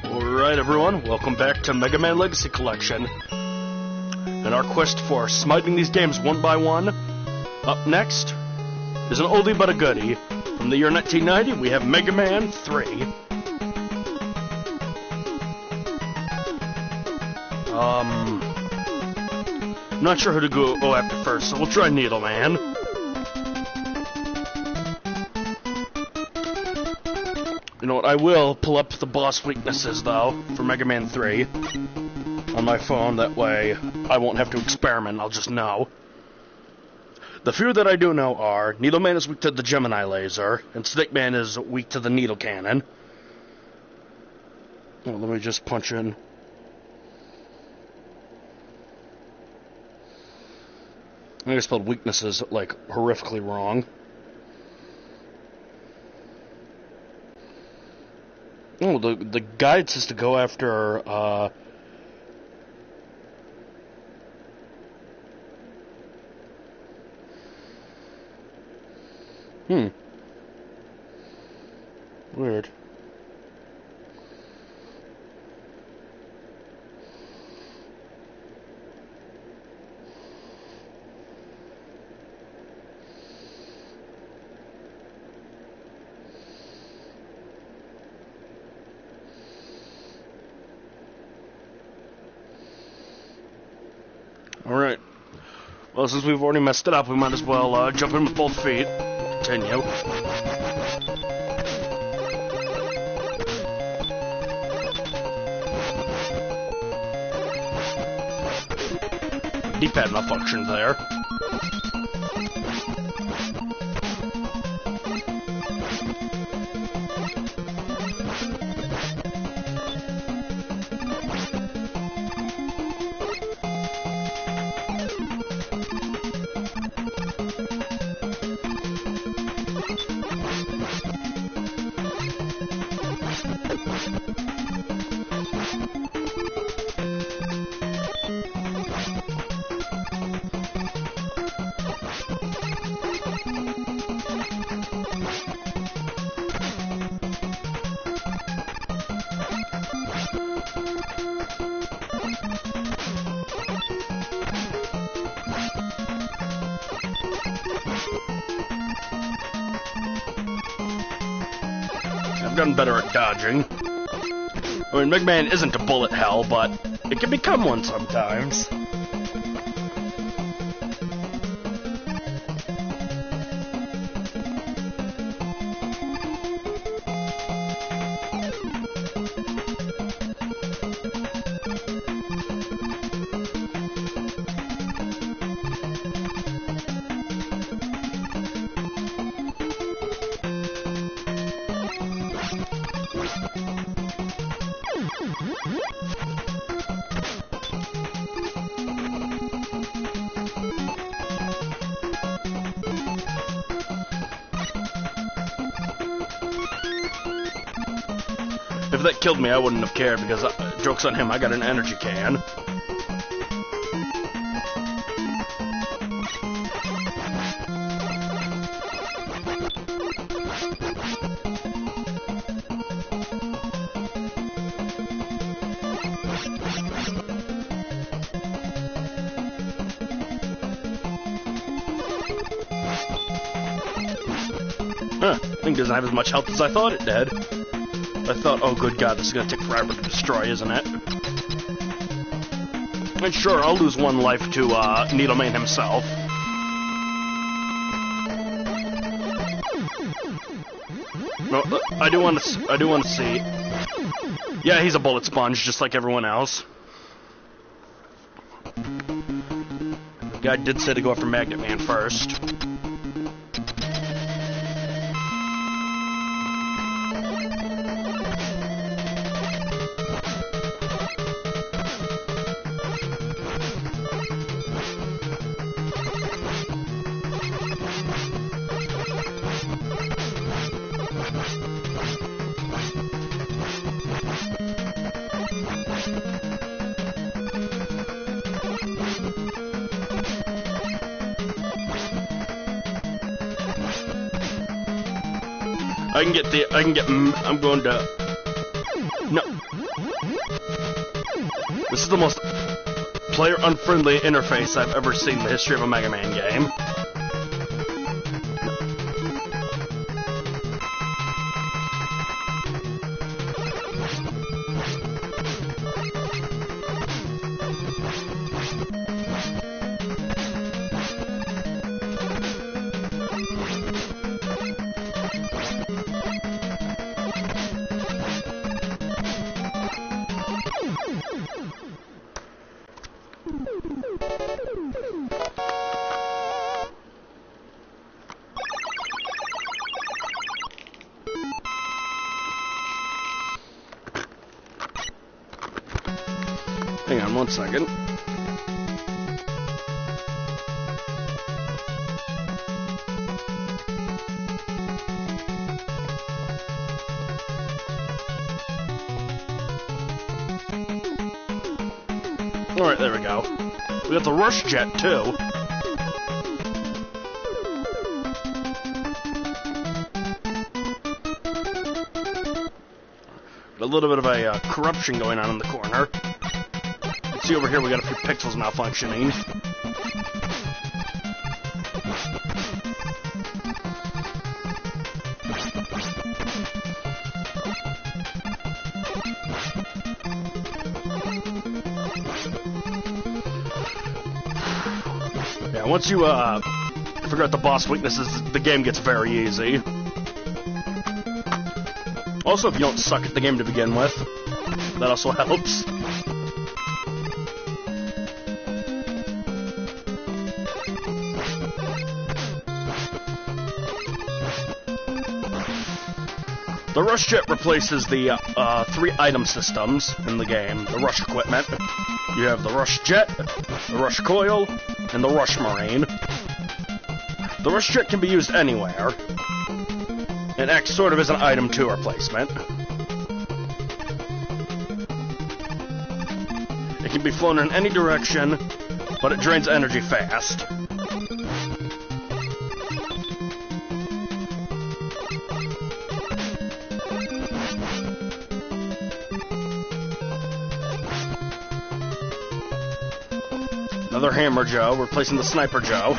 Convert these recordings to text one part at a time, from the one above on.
Alright everyone, welcome back to Mega Man Legacy Collection. And our quest for smiting these games one by one. Up next is an oldie but a goodie. From the year 1990, we have Mega Man 3. I'm not sure who to go after first, so we'll try Needle Man. You know what, I will pull up the boss weaknesses, though, for Mega Man 3 on my phone. That way I won't have to experiment, I'll just know. The few that I do know are, Needle Man is weak to the Gemini laser, and Snake Man is weak to the needle cannon. Well, let me just punch in. I think I spelled weaknesses, like, horrifically wrong. Oh, the guide says to go after, Weird. Alright. Well, since we've already messed it up, we might as well jump in with both feet. Continue. D-pad malfunctioned there. I've gotten better at dodging. I mean, Mega Man isn't a bullet hell, but it can become one sometimes. If that killed me, I wouldn't have cared, because, joke's on him, I got an energy can. Huh, thing doesn't have as much health as I thought it did. I thought, oh good god, this is gonna take forever to destroy, isn't it? And sure, I'll lose one life to, Needle Man himself. No, I do want to see. Yeah, he's a bullet sponge, just like everyone else. The guy did say to go after Magnet Man first. I'm going to... No. This is the most player-unfriendly interface I've ever seen in the history of a Mega Man game. Hang on 1 second. Alright, there we go. We got the Rush Jet, too. A little bit of a corruption going on in the corner. See over here, we got a few pixels malfunctioning. Yeah, once you figure out the boss weaknesses, the game gets very easy. Also, if you don't suck at the game to begin with, that also helps. The Rush Jet replaces the 3 item systems in the game. The Rush Equipment. You have the Rush Jet, the Rush Coil, and the Rush Marine. The Rush Jet can be used anywhere. It acts sort of as an item 2 replacement. It can be flown in any direction, but it drains energy fast. Another Hammer Joe, replacing the Sniper Joe.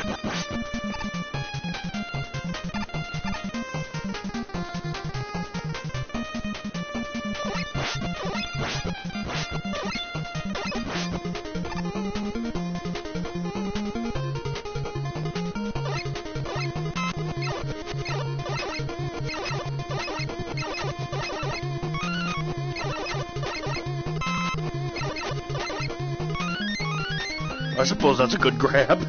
I suppose that's a good grab.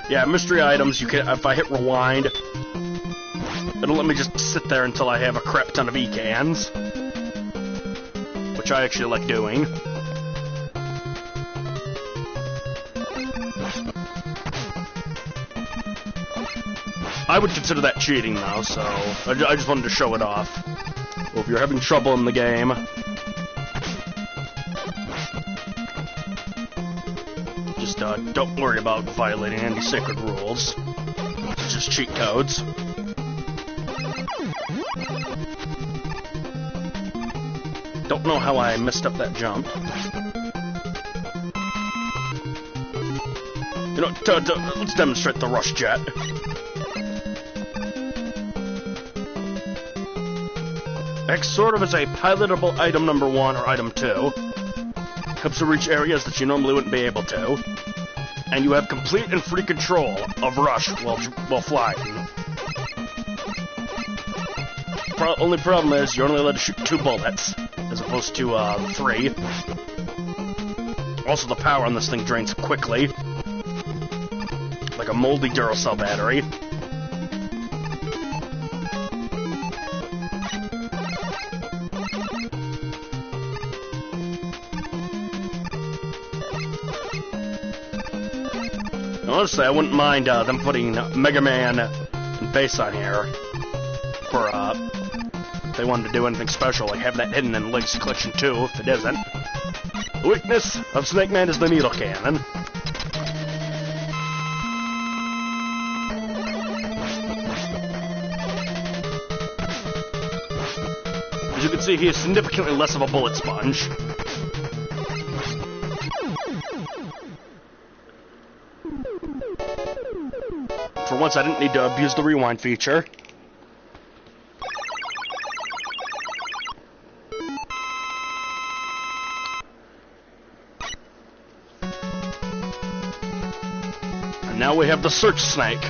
Yeah, mystery items, you can, if I hit rewind, it'll let me just sit there until I have a crap ton of E-cans. Which I actually like doing. I would consider that cheating, though, so I just wanted to show it off. Well, if you're having trouble in the game, just don't worry about violating any sacred rules. It's just cheat codes. Don't know how I messed up that jump. You know, let's demonstrate the Rush Jet. Acts sort of as a pilotable item number 1 or item 2. Helps you reach areas that you normally wouldn't be able to. And you have complete and free control of Rush while flying. Only problem is you're only allowed to shoot 2 bullets, as opposed to 3. Also, the power on this thing drains quickly. Like a moldy Duracell battery. Honestly, I wouldn't mind them putting Mega Man and Bass on here for, if they wanted to do anything special, like have that hidden in Legacy Collection 2, if it isn't. The weakness of Snake Man is the needle cannon. As you can see, he is significantly less of a bullet sponge. For once, I didn't need to abuse the rewind feature. And now we have the search snake.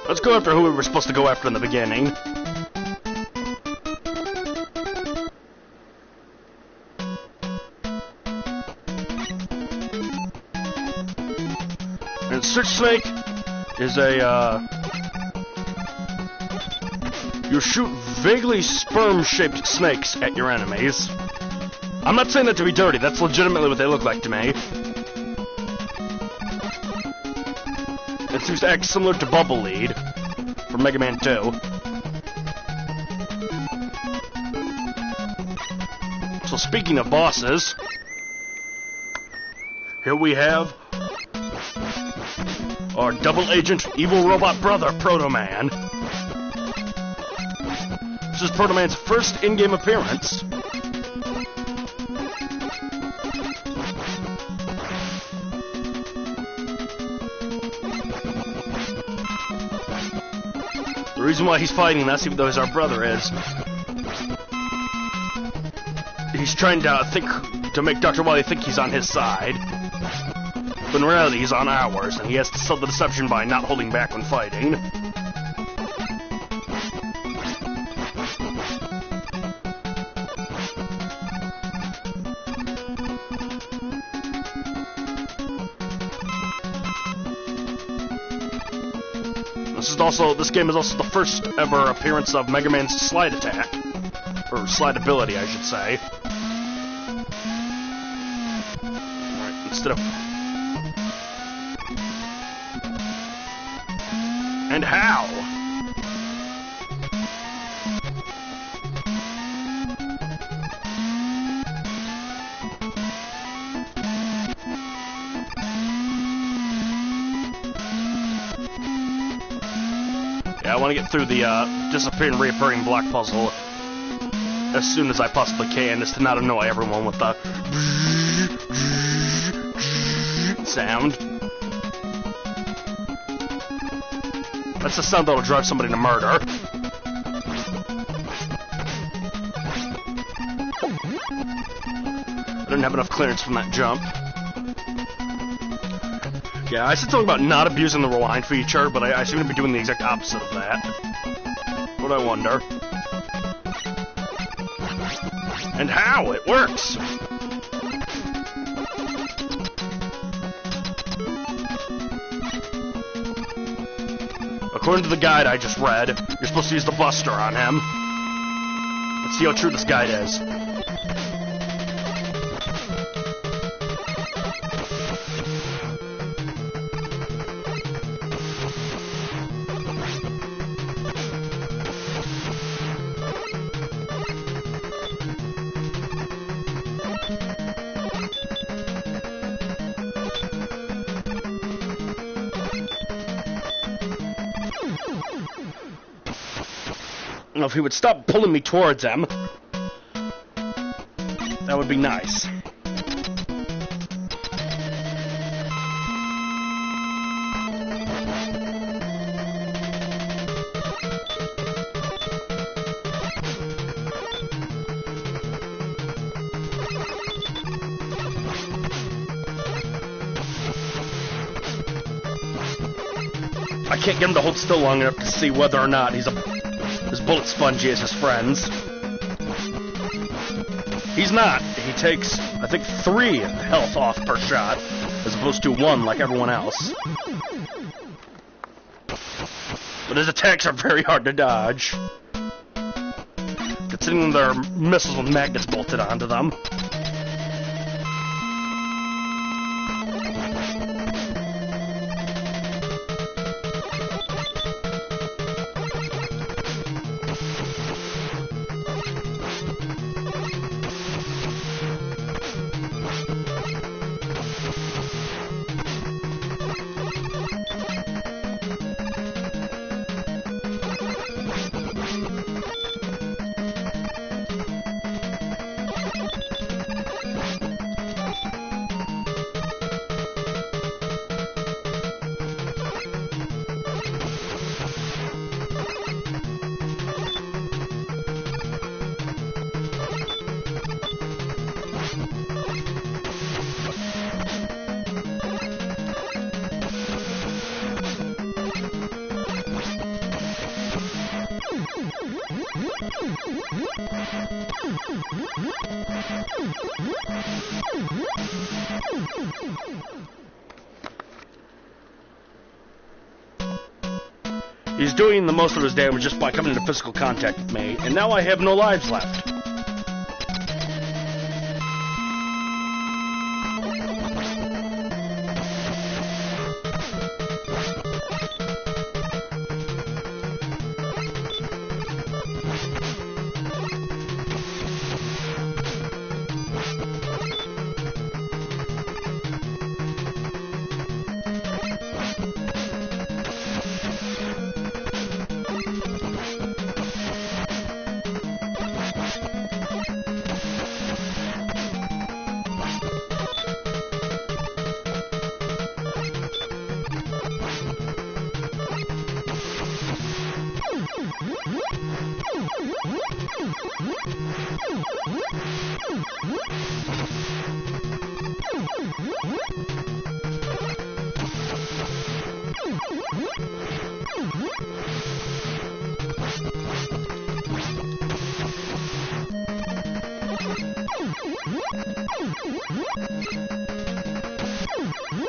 Let's go after who we were supposed to go after in the beginning. And Search Snake is a, you shoot vaguely sperm-shaped snakes at your enemies. I'm not saying that to be dirty, that's legitimately what they look like to me. It seems to act similar to Bubble Lead from Mega Man 2. So speaking of bosses, here we have our double agent evil robot brother, Proto Man. This is Proto Man's first in-game appearance. The reason why he's fighting us, even though he's our brother, is he's trying to make Dr. Wily think he's on his side, but in reality he's on ours, and he has to sell the deception by not holding back when fighting. This game is also the first ever appearance of Mega Man's slide attack. Or slide ability, I should say. Alright, instead of... And how? I want to get through the disappearing and reappearing block puzzle as soon as I possibly can, just to not annoy everyone with the sound. That's the sound that'll drive somebody to murder. I didn't have enough clearance from that jump. Yeah, I said something about not abusing the rewind feature, but I seem to be doing the exact opposite of that. What I wonder. And how? It works! According to the guide I just read, you're supposed to use the Buster on him. Let's see how true this guide is. Now, if he would stop pulling me towards him, that would be nice. I can't get him to hold still long enough to see whether or not he's as bullet spongy as his friends. He's not. He takes, I think, 3 health off per shot, as opposed to 1 like everyone else. But his attacks are very hard to dodge, considering there are missiles with magnets bolted onto them. He's doing the most of his damage just by coming into physical contact with me, and now I have no lives left.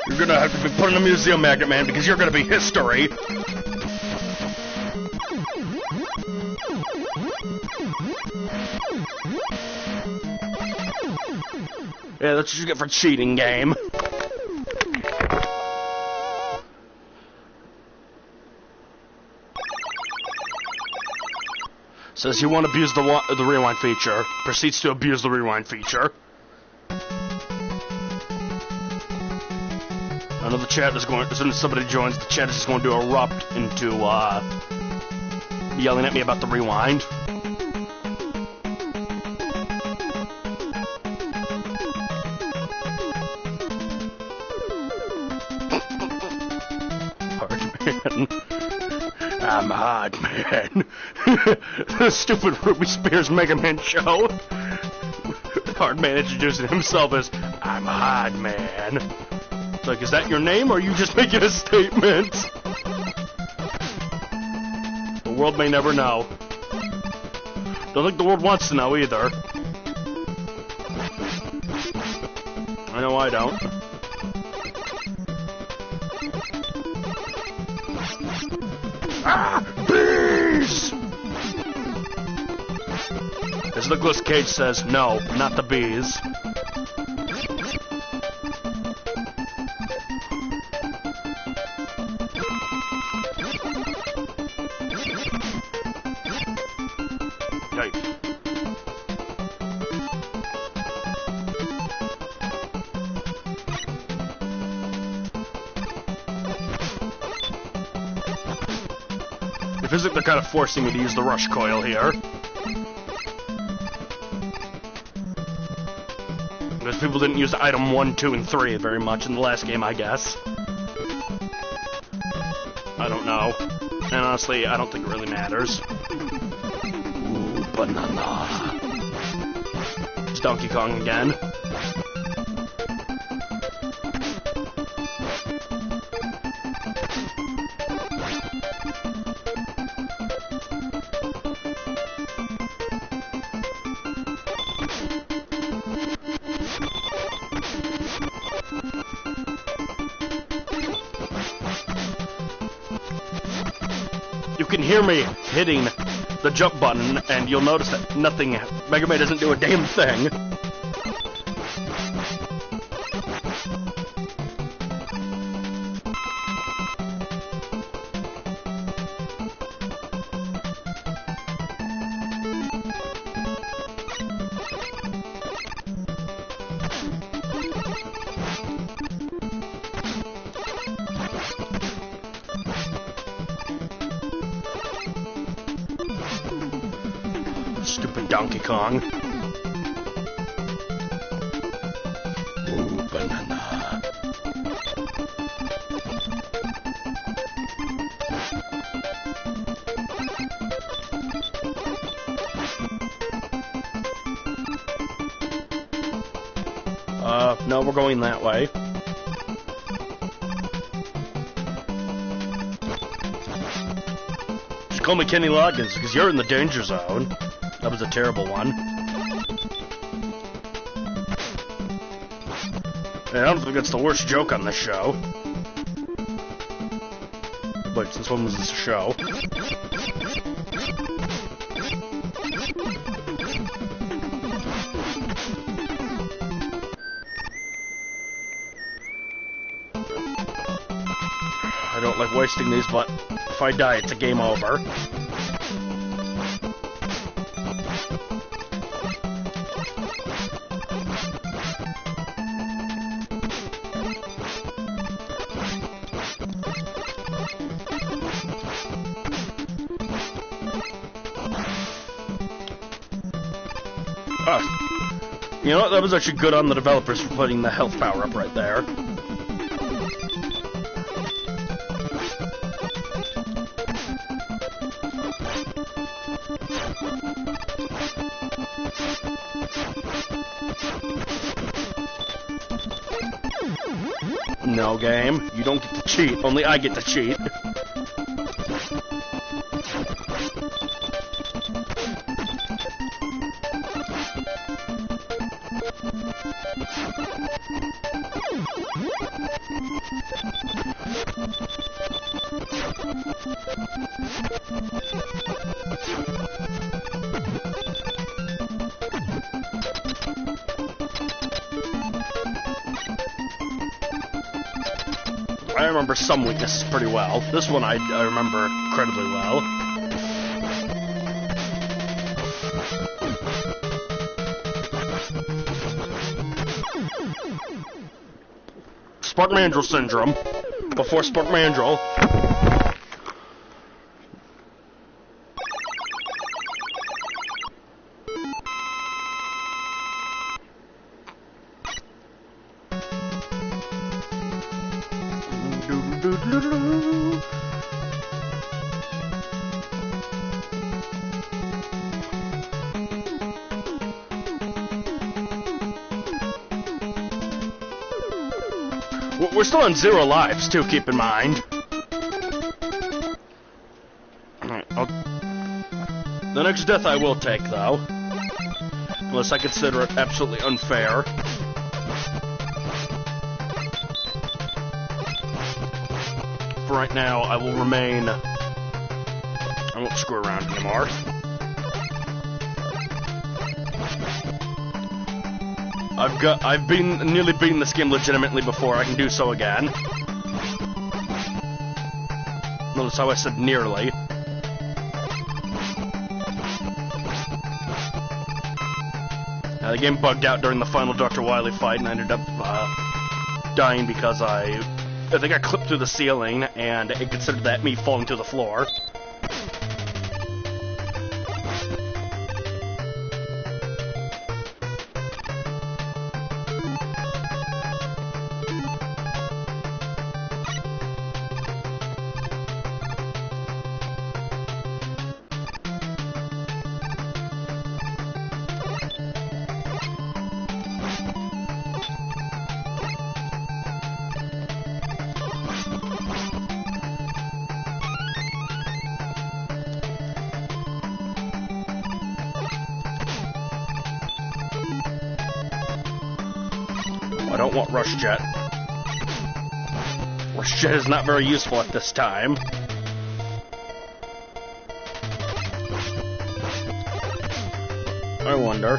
You're gonna have to be put in a museum, Magnet Man, because you're gonna be history. Yeah, that's what you get for cheating, game. Says you won't abuse the rewind feature. Proceeds to abuse the rewind feature. I know the chat is going, as soon as somebody joins, the chat is just going to erupt into, yelling at me about the rewind. I'm Hard Man. The stupid Ruby Spears Mega Man show. Hard Man introducing himself as, I'm Hard Man. It's like, is that your name, or are you just making a statement? The world may never know. Don't think the world wants to know either. I know I don't. Ah! Bees! As Nicolas Cage says, no, not the bees. It feels like they're kind of forcing me to use the rush coil here. Because people didn't use item 1, 2, and 3 very much in the last game, I guess. I don't know. And honestly, I don't think it really matters. Ooh, banana. It's Donkey Kong again. You can hear me hitting the jump button, and you'll notice that nothing, Mega Man doesn't do a damn thing. Stupid Donkey Kong. Ooh, banana. No, we're going that way. Just call me Kenny Loggins, because you're in the danger zone. That was a terrible one. And I don't think that's the worst joke on this show. But since when was this a show? I don't like wasting these, but if I die, it's a game over. You know what? That was actually good on the developers for putting the health power up right there. No game. You don't get to cheat. Only I get to cheat. I remember some weaknesses pretty well. This one I remember incredibly well. Spark Mandrill syndrome. Before Spark Mandrill. We're still on 0 lives, too, keep in mind. Alright, the next death I will take, though. Unless I consider it absolutely unfair. For right now, I will remain... I won't screw around anymore. I've nearly beaten this game legitimately before. I can do so again. Notice how I said nearly. The game bugged out during the final Dr. Wily fight, and I ended up dying because I think I clipped through the ceiling, and it considered that me falling to the floor. I don't want Rush Jet. Rush Jet is not very useful at this time. I wonder.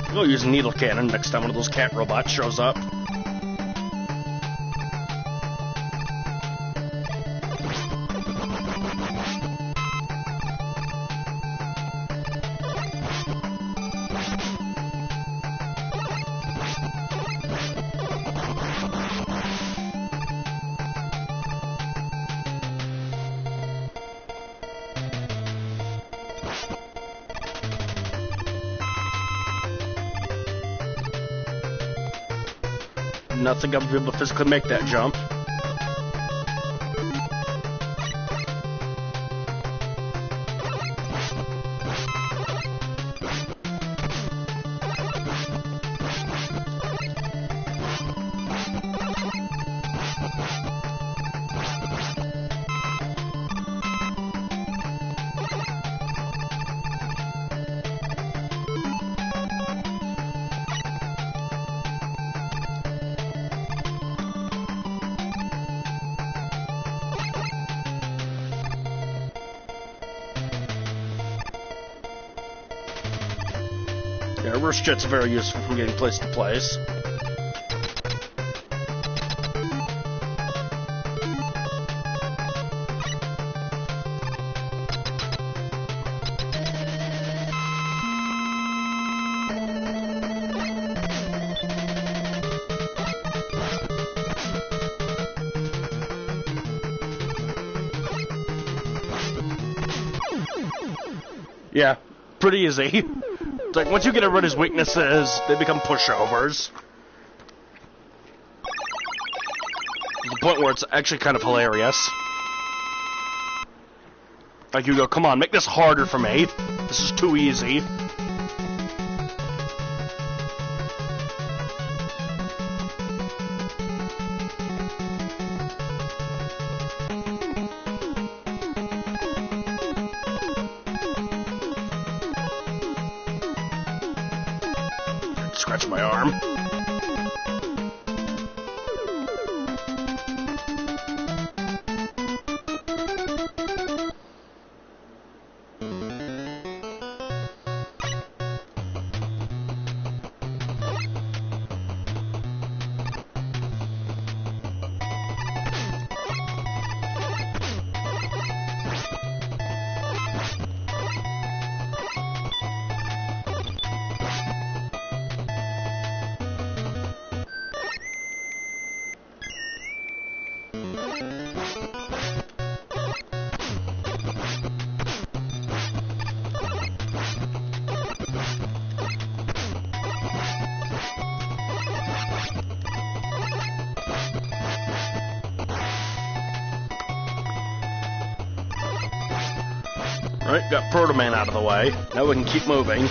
I'll use a needle cannon next time one of those cat robots shows up. Nothing I'll be able to physically make that jump. Reverse jet's very useful for getting place to place. Yeah, pretty easy. It's like, once you get rid of his weaknesses, they become pushovers. To the point where it's actually kind of hilarious. Like, you go, come on, make this harder for me. This is too easy. Scratch my arm. Right, got Proto Man out of the way. Now we can keep moving.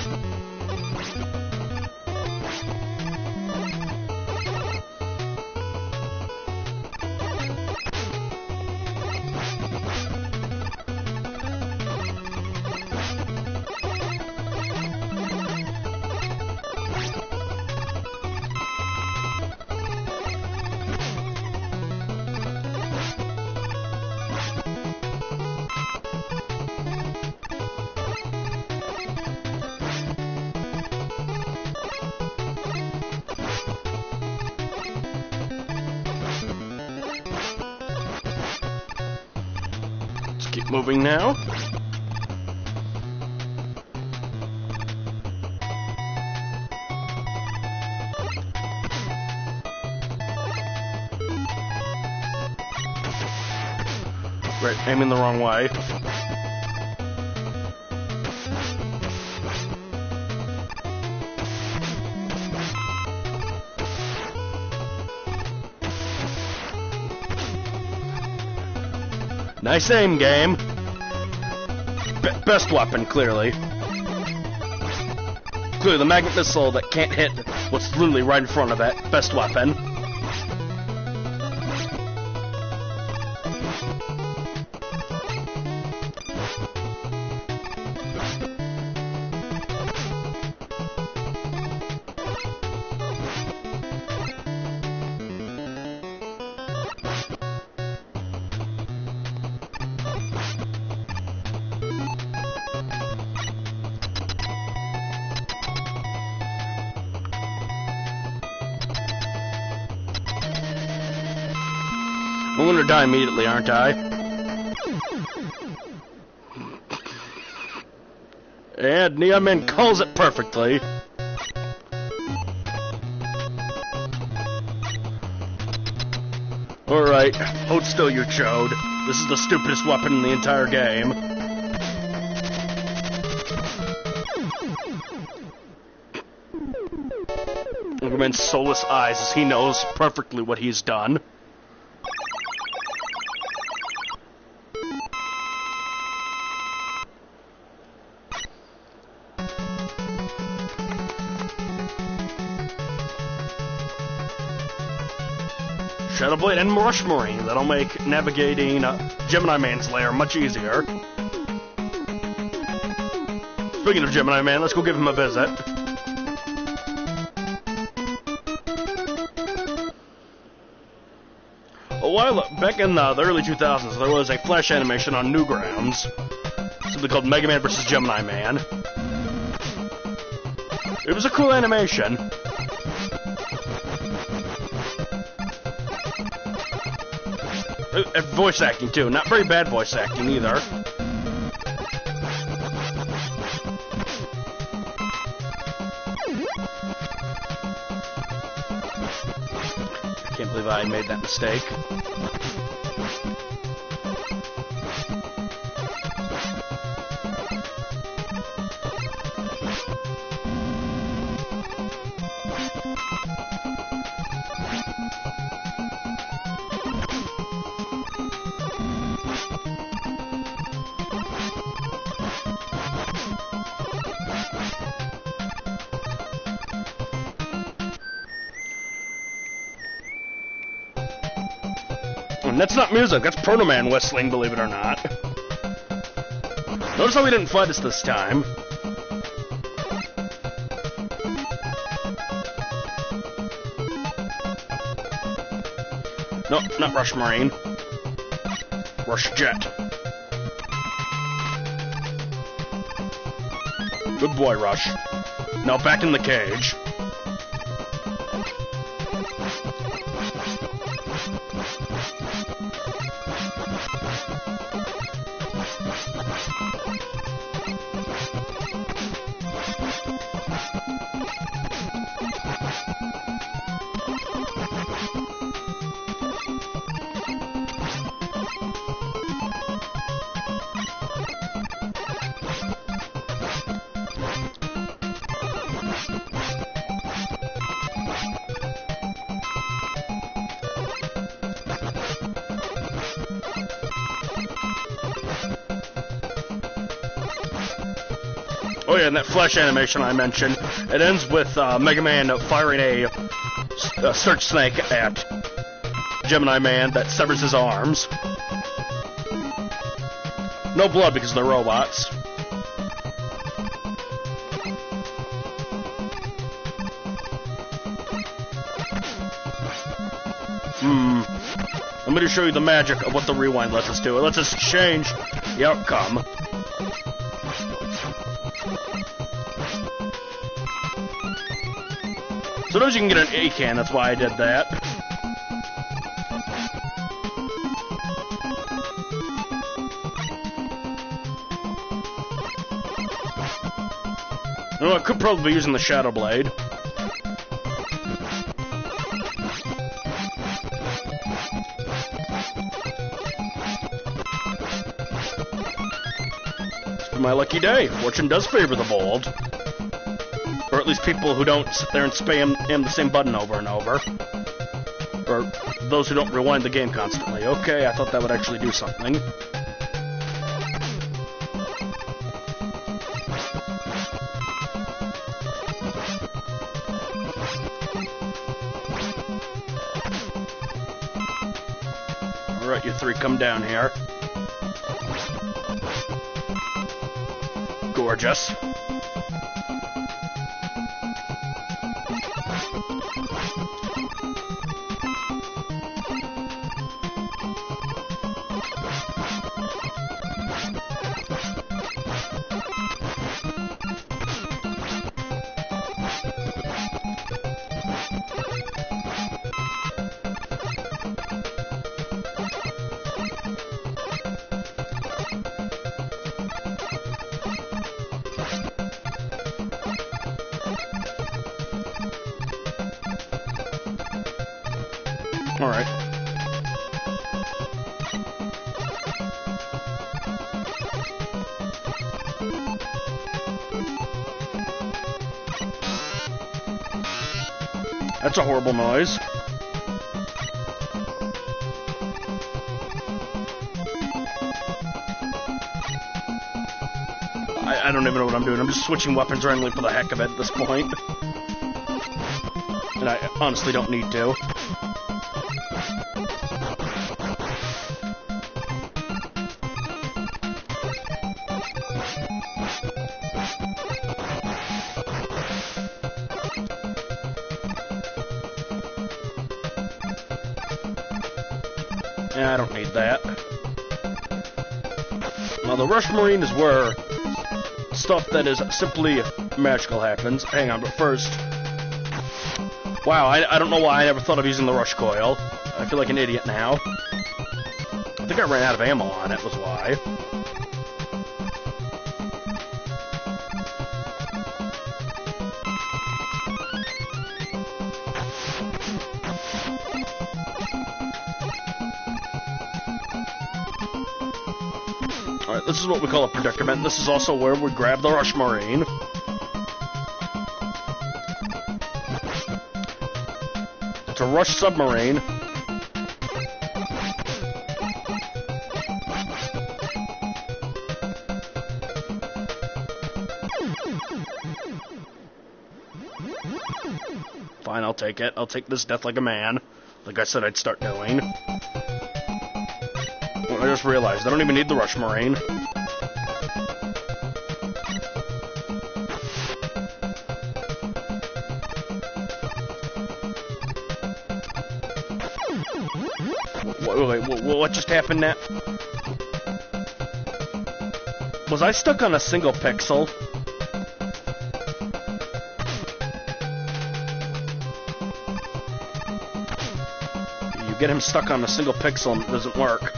Keep moving now. Right, aiming the wrong way. Nice aim, game. Best weapon, clearly. Clearly, the magnet missile that can't hit what's literally right in front of it. Best weapon. I'm gonna die immediately, aren't I? And Neon Man calls it perfectly. Alright, hold still, you chode. This is the stupidest weapon in the entire game. Look at Man's soulless eyes as he knows perfectly what he's done. Shadow Blade and Rush Marine. That'll make navigating Gemini Man's lair much easier. Speaking of Gemini Man, let's go give him a visit. A while back in the early 2000s, there was a flash animation on Newgrounds, something called Mega Man vs. Gemini Man. It was a cool animation. Voice acting, too. Not very bad voice acting, either. Can't believe I made that mistake. And that's not music, that's Proto Man whistling, believe it or not. Notice how he didn't fight us this time. Nope, not Rush Marine. Rush Jet. Good boy, Rush. Now back in the cage. Oh yeah, and that flash animation I mentioned, it ends with Mega Man firing a search snake at Gemini Man that severs his arms. No blood because they're robots. I'm going to show you the magic of what the rewind lets us do. It lets us change the outcome. Sometimes you can get an A-can, that's why I did that. No, I could probably be using the Shadow Blade. It's been my lucky day. Fortune does favor the bold. Or at least people who don't sit there and spam the same button over and over. Or those who don't rewind the game constantly. Okay, I thought that would actually do something. Alright, you three, come down here. Gorgeous. Alright. That's a horrible noise. I don't even know what I'm doing. I'm just switching weapons randomly for the heck of it at this point. And I honestly don't need to. Yeah, I don't need that. Now, the Rush Marine is where stuff that is simply magical happens. Hang on, but first... Wow, I don't know why I never thought of using the rush coil. I feel like an idiot now. I think I ran out of ammo on it, was why. Alright, this is what we call a predicament. This is also where we grab the Rush Marine. It's a Rush Submarine. Fine, I'll take it. I'll take this death like a man. Like I said I'd start doing. I just realized I don't even need the Rush Marine. Wait, what just happened now? Was I stuck on a single pixel? You get him stuck on a single pixel and it doesn't work.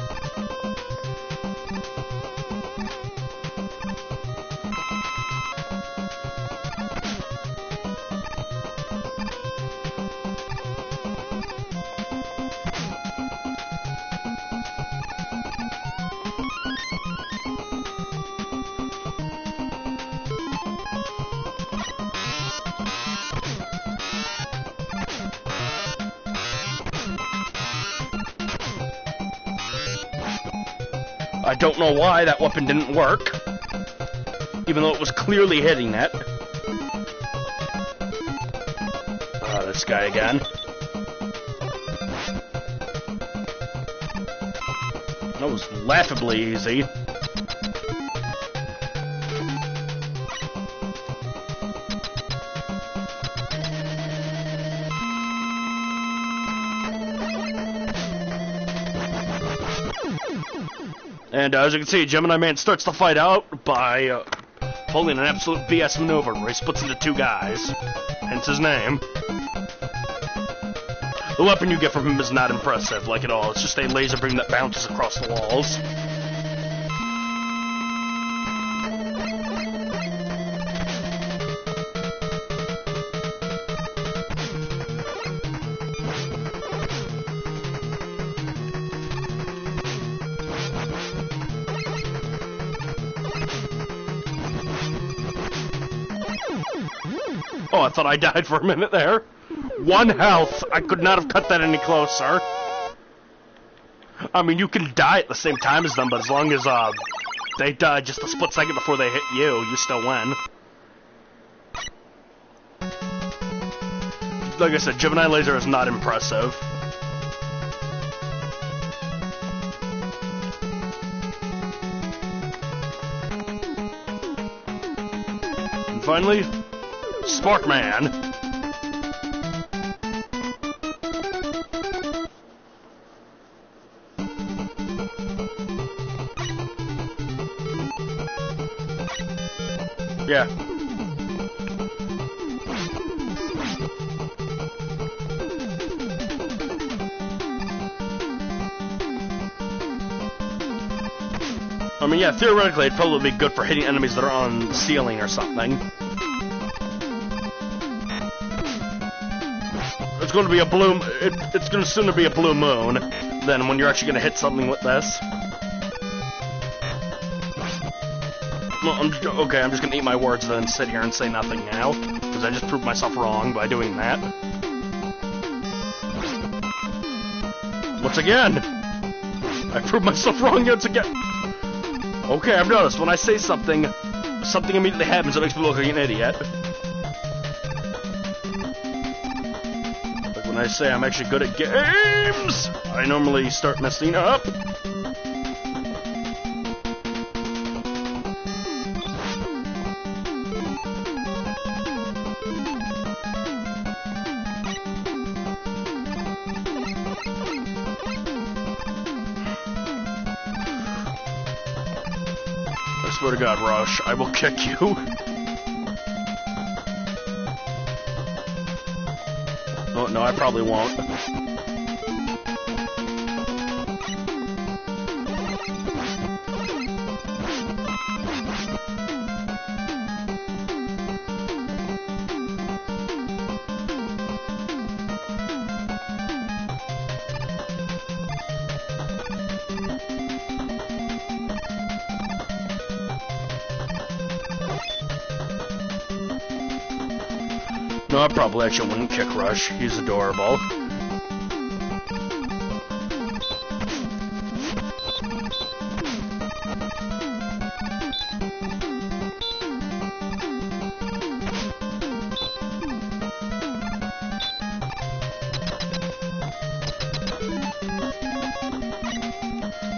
I don't know why that weapon didn't work, even though it was clearly hitting it. This guy again. That was laughably easy. And as you can see, Gemini Man starts the fight out by pulling an absolute BS maneuver where he splits into two guys. Hence his name. The weapon you get from him is not impressive, like at all. It's just a laser beam that bounces across the walls. Oh, I thought I died for a minute there. 1 health. I could not have cut that any closer. I mean, you can die at the same time as them, but as long as they die just a split second before they hit you, you still win. Like I said, Gemini Laser is not impressive. And finally, Sparkman. Yeah. I mean, yeah, theoretically, it'd probably be good for hitting enemies that are on the ceiling or something. It's going to be a blue... It's going to sooner be a blue moon than when you're actually going to hit something with this. Well, I'm just going to eat my words then and sit here and say nothing now, because I just proved myself wrong by doing that. Once again! I proved myself wrong once again! Okay, I've noticed, when I say something, something immediately happens that makes me look like an idiot. Like when I say I'm actually good at games, I normally start messing up. I swear to God, Rush, I will kick you. don't know. I probably won't. No, I probably actually wouldn't kick Rush. He's adorable.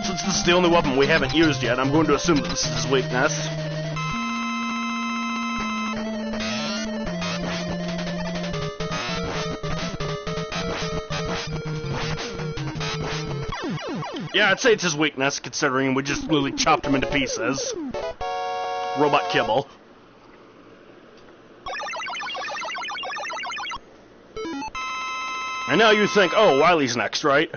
Since this is the only weapon we haven't used yet, I'm going to assume that this is his weakness. Yeah, I'd say it's his weakness, considering we just literally chopped him into pieces. Robot kibble. And now you think, oh, Wily's next, right?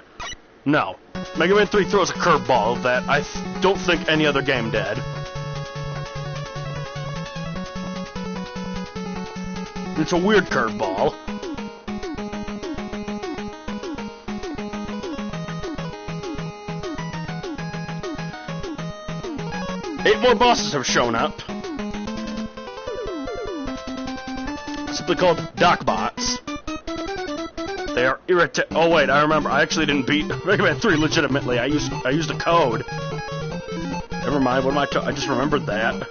No. Mega Man 3 throws a curveball that I don't think any other game did. It's a weird curveball. Eight more bosses have shown up. Simply called Docbots. They are irritating. Oh wait, I remember. I actually didn't beat Mega Man 3 legitimately. I used a code. Never mind. What am I? I just remembered that.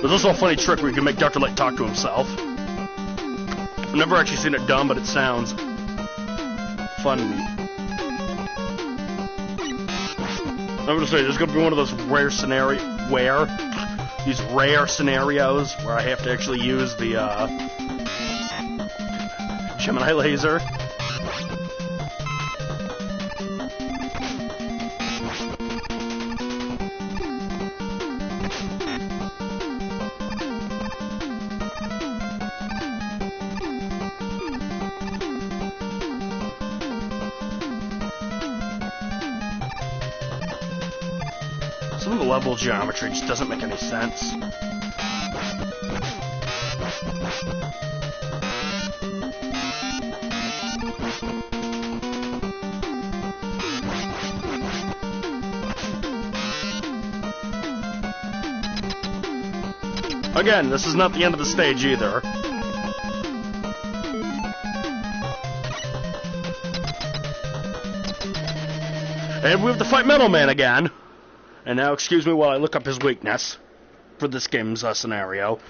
There's also a funny trick where you can make Dr. Light talk to himself. I've never actually seen it done, but it sounds funny. I'm gonna say there's gonna be one of those rare scenarios where I have to actually use the Gemini laser. Some of the level geometry just doesn't make any sense. Again, this is not the end of the stage either. And we have to fight Metal Man again. And now, excuse me while I look up his weakness for this game's scenario.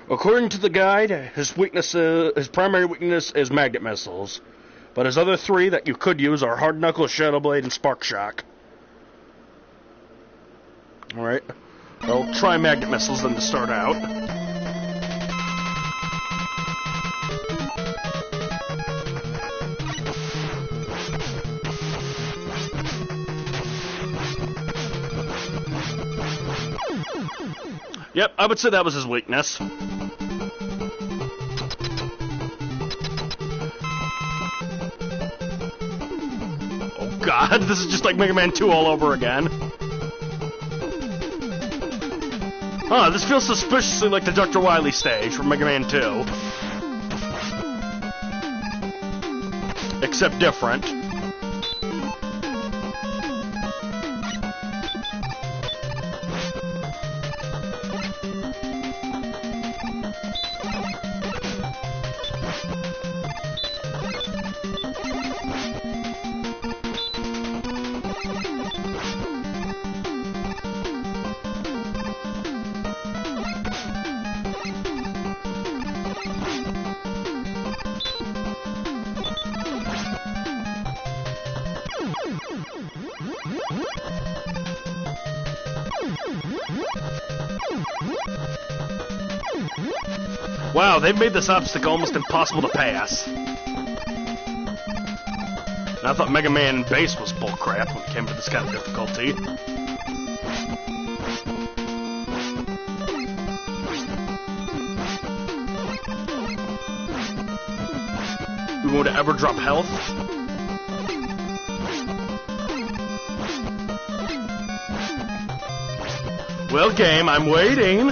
According to the guide, his primary weakness is magnet missiles. But his other three that you could use are Hard Knuckle, Shadow Blade, and Spark Shock. Alright. I'll try magnet missiles then to start out. Yep, I would say that was his weakness. Oh god, this is just like Mega Man 2 all over again. Huh, this feels suspiciously like the Dr. Wily stage from Mega Man 2. Except different. Wow, they've made this obstacle almost impossible to pass. And I thought Mega Man Base was bullcrap when it came to this kind of difficulty. We going to ever drop health? Well, game, I'm waiting.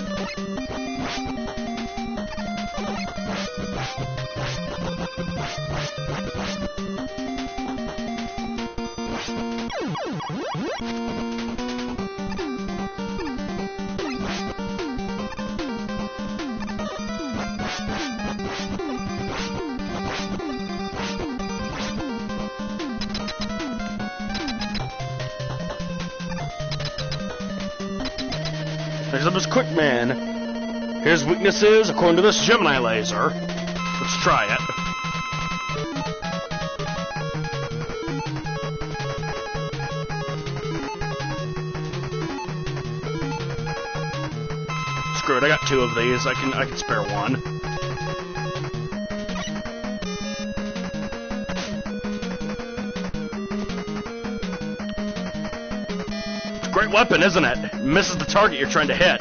Next up is Quick Man. His weaknesses according to this Gemini laser. Let's try it. Screw it, I got 2 of these. I can spare 1. Great weapon, isn't it? Misses the target you're trying to hit.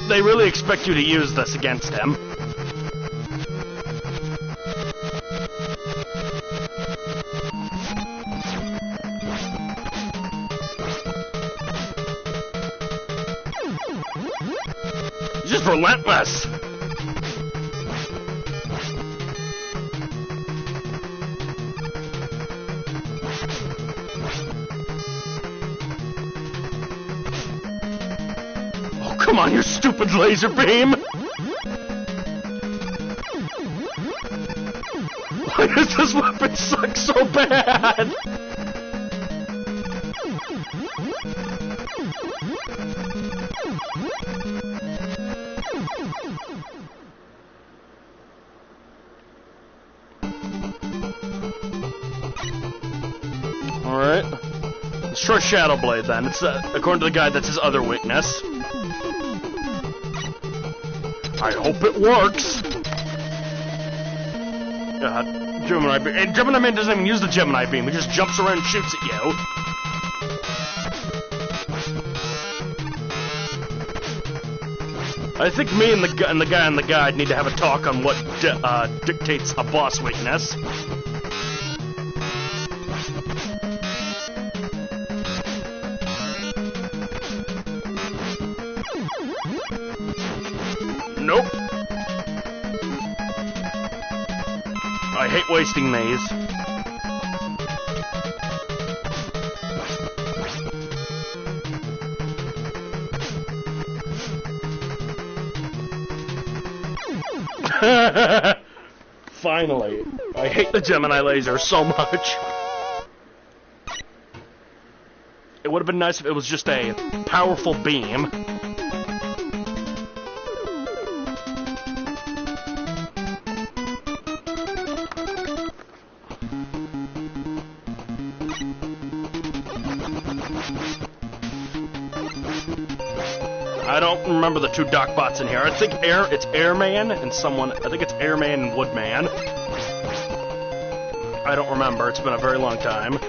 They really expect you to use this against him. He's just relentless. Oh, come on, you stupid laser beam! Why does this weapon suck so bad? Alright. Let's try Shadow Blade then. It's according to the guy, that's his other weakness. I hope it works. Gemini Beam. And Gemini Man doesn't even use the Gemini Beam, he just jumps around and shoots at you. I think me and the guy on the guide need to have a talk on what dictates a boss weakness. Nope. I hate wasting these. Finally. I hate the Gemini laser so much. It would have been nice if it was just a powerful beam. I don't remember the 2 Doc bots in here. I think it's Airman and someone. I think it's Airman and Woodman. I don't remember. It's been a very long time.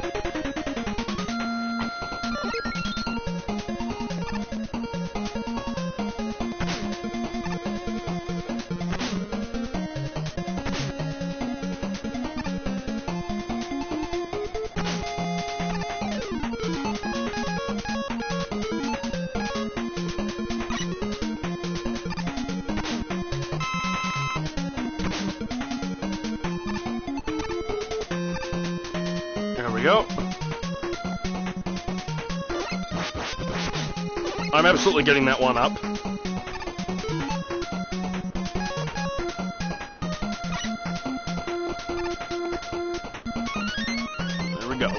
There we go. I'm absolutely getting that one up. There we go.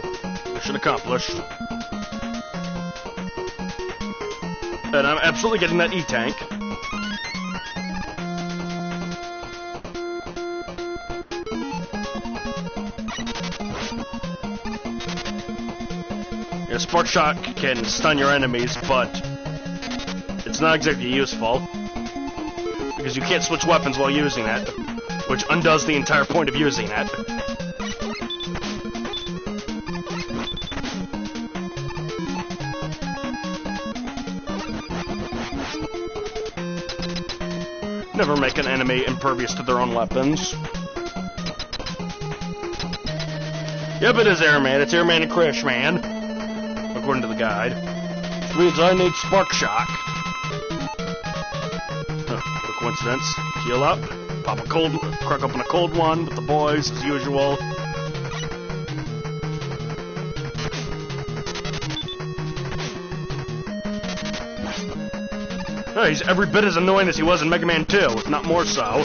Mission accomplished. And I'm absolutely getting that E-Tank. Yeah, Spark Shock can stun your enemies, but it's not exactly useful, because you can't switch weapons while using it, which undoes the entire point of using it. Never make an enemy impervious to their own weapons. Yep, it is Airman. It's Airman and Crash Man, according to the guide. Which means I need Spark Shock. What a coincidence. Heal up. Pop a cold, crack open a cold one with the boys, as usual. Oh, he's every bit as annoying as he was in Mega Man 2, if not more so.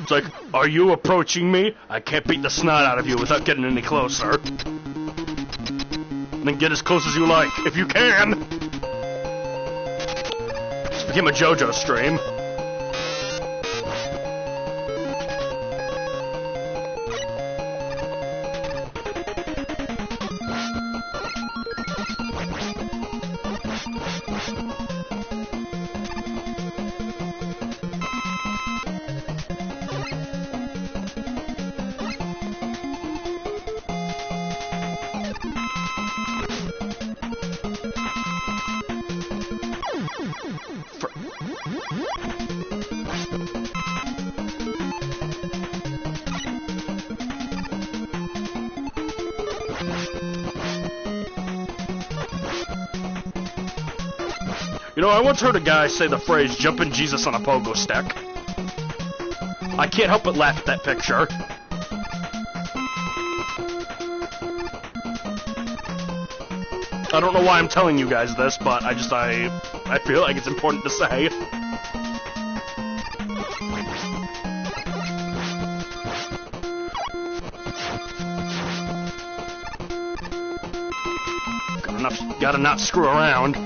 It's like, are you approaching me? I can't beat the snot out of you without getting any closer. Then get as close as you like, if you can! This became a JoJo stream. You know, I once heard a guy say the phrase, jumping Jesus on a pogo stick. I can't help but laugh at that picture. I don't know why I'm telling you guys this, but I feel like it's important to say. Gotta not screw around.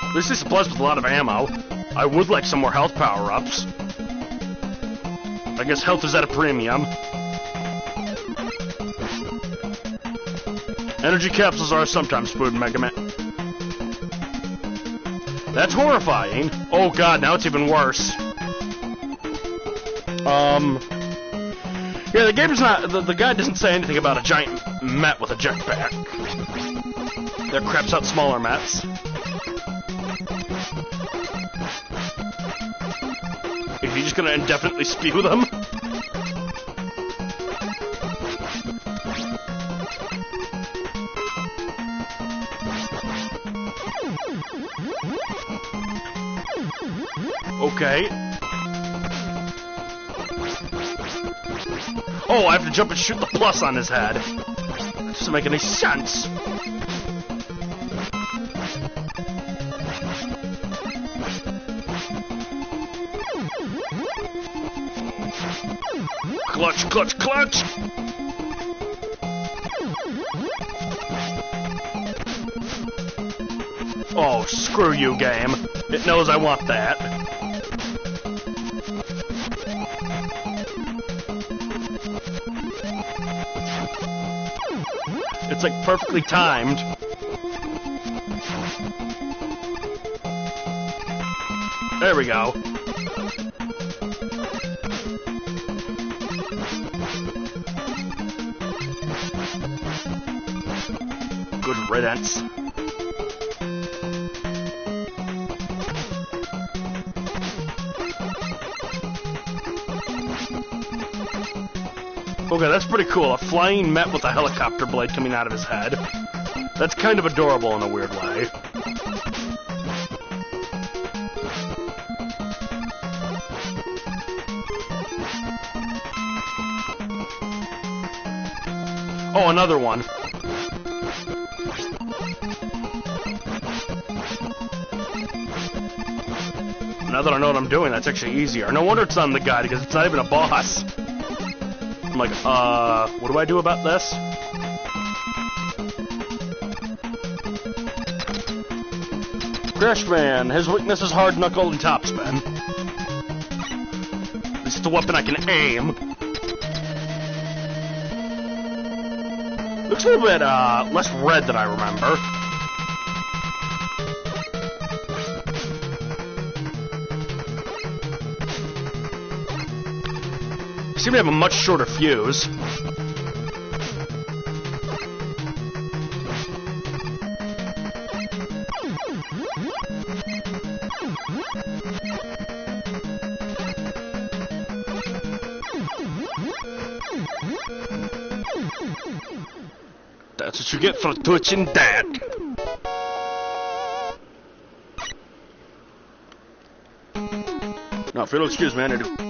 At least these supplies with a lot of ammo. I would like some more health power-ups. I guess health is at a premium. Energy capsules are sometimes food in Mega Man. That's horrifying. Oh god, now it's even worse. Yeah, the game's not... The guy doesn't say anything about a giant Met with a jetpack. That craps out smaller Mets. Is he just gonna indefinitely spew them? Okay. Oh, I have to jump and shoot the plus on his head. That doesn't make any sense. Clutch, clutch, clutch! Oh, screw you, game. It knows I want that. It's like perfectly timed. There we go. Good riddance. Okay, that's pretty cool. A flying Met with a helicopter blade coming out of his head. That's kind of adorable in a weird way. Oh, another one. Now that I know what I'm doing, that's actually easier. No wonder it's on the guide, because it's not even a boss. I'm like, what do I do about this? Crash Man, his weakness is hard knuckle and topspin. This is the weapon I can aim. Looks a little bit, less red than I remember. See, seem to have a much shorter fuse. That's what you get for touching that. No, if you'll excuse me, I need to...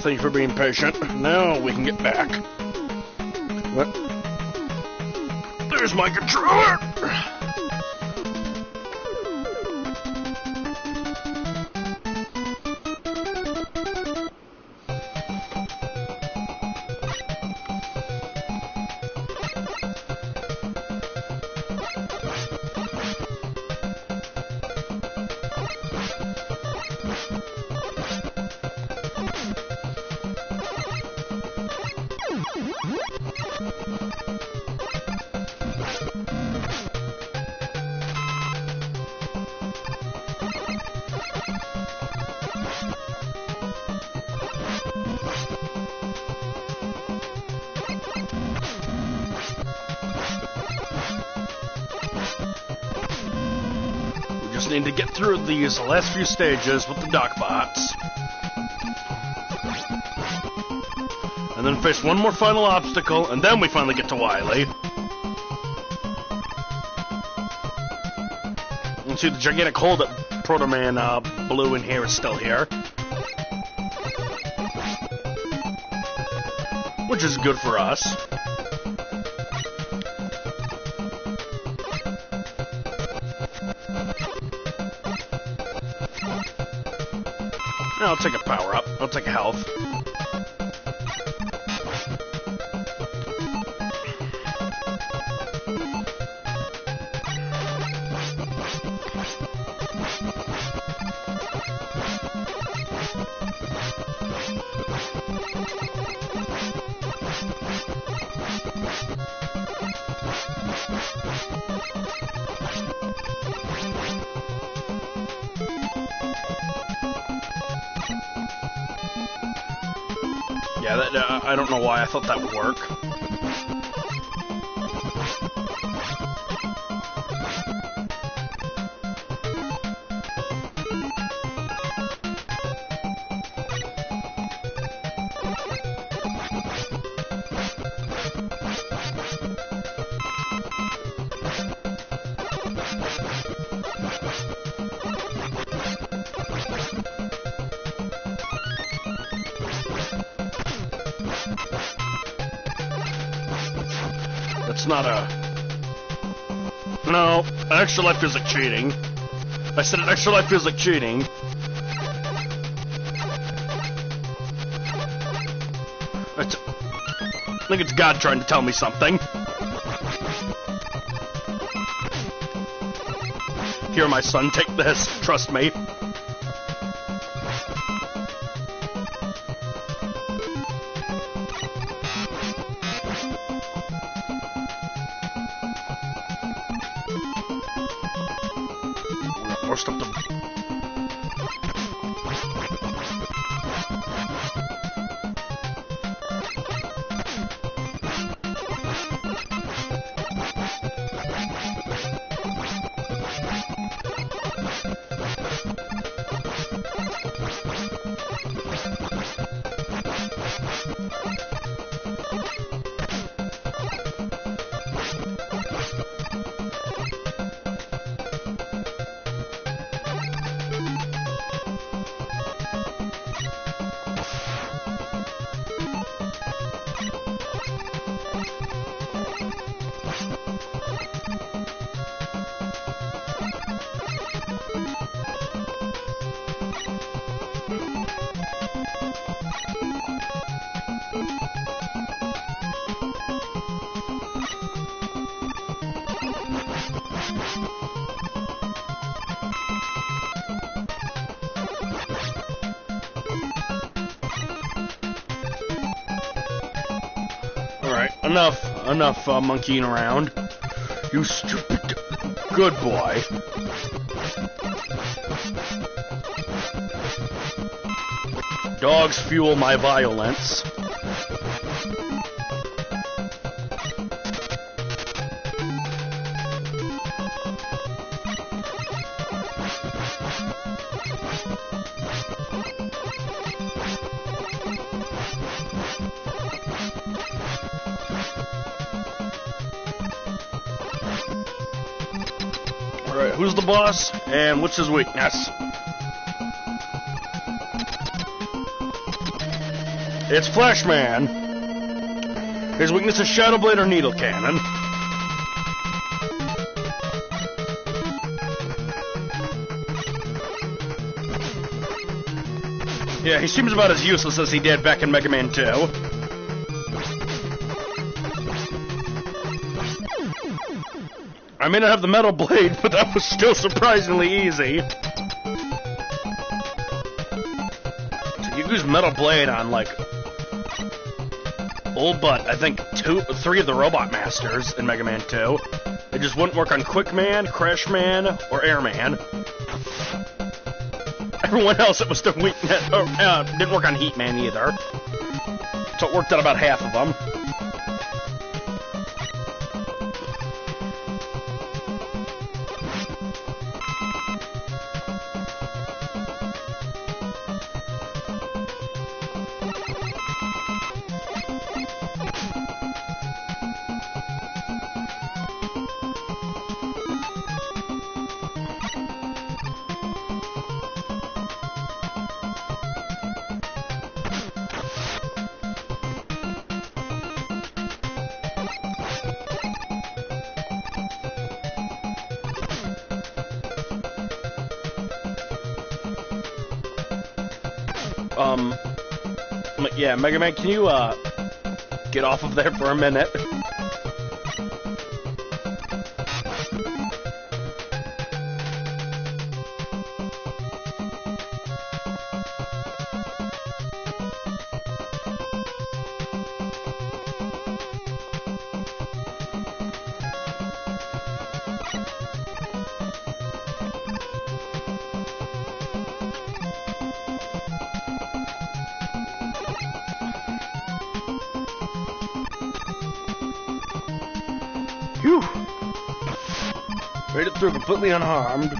Thank you for being patient. Now we can get back. What? There's my controller! just need to get through these last few stages with the duck bots. And then face one more final obstacle, and then we finally get to Wily. And see, the gigantic hole that Proto Man blew in here is still here. Which is good for us. I'll take a power up. I'll take a health. Yeah, I don't know why I thought that would work. It's not a... No, an extra life feels like cheating. I said an extra life feels like cheating. I think it's God trying to tell me something. Here, my son, take this. Trust me. More stuff to... Alright, enough monkeying around. You stupid... Good boy. Dogs fuel my violence. Alright, who's the boss? And what's his weakness? It's Flashman. His weakness is Shadow Blade or Needle Cannon. Yeah, he seems about as useless as he did back in Mega Man 2. I may not have the Metal Blade, but that was still surprisingly easy. So you use Metal Blade on, like, old butt, I think 3 of the Robot Masters in Mega Man 2. It just wouldn't work on Quick Man, Crash Man, or Airman. Everyone else, it was their weakness. Didn't work on Heat Man either. So it worked on about half of them. Yeah, Mega Man, can you, get off of there for a minute? Phew! Made it through completely unharmed.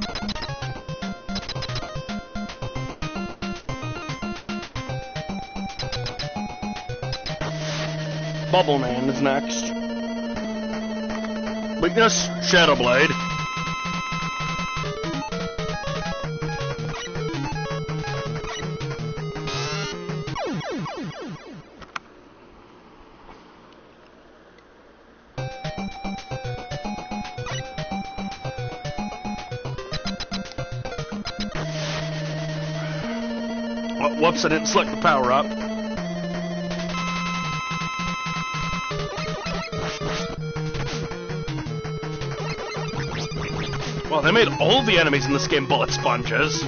Bubble Man is next. Weakness, Shadow Blade. Oh, whoops, I didn't select the power up. Well, they made all the enemies in this game bullet sponges.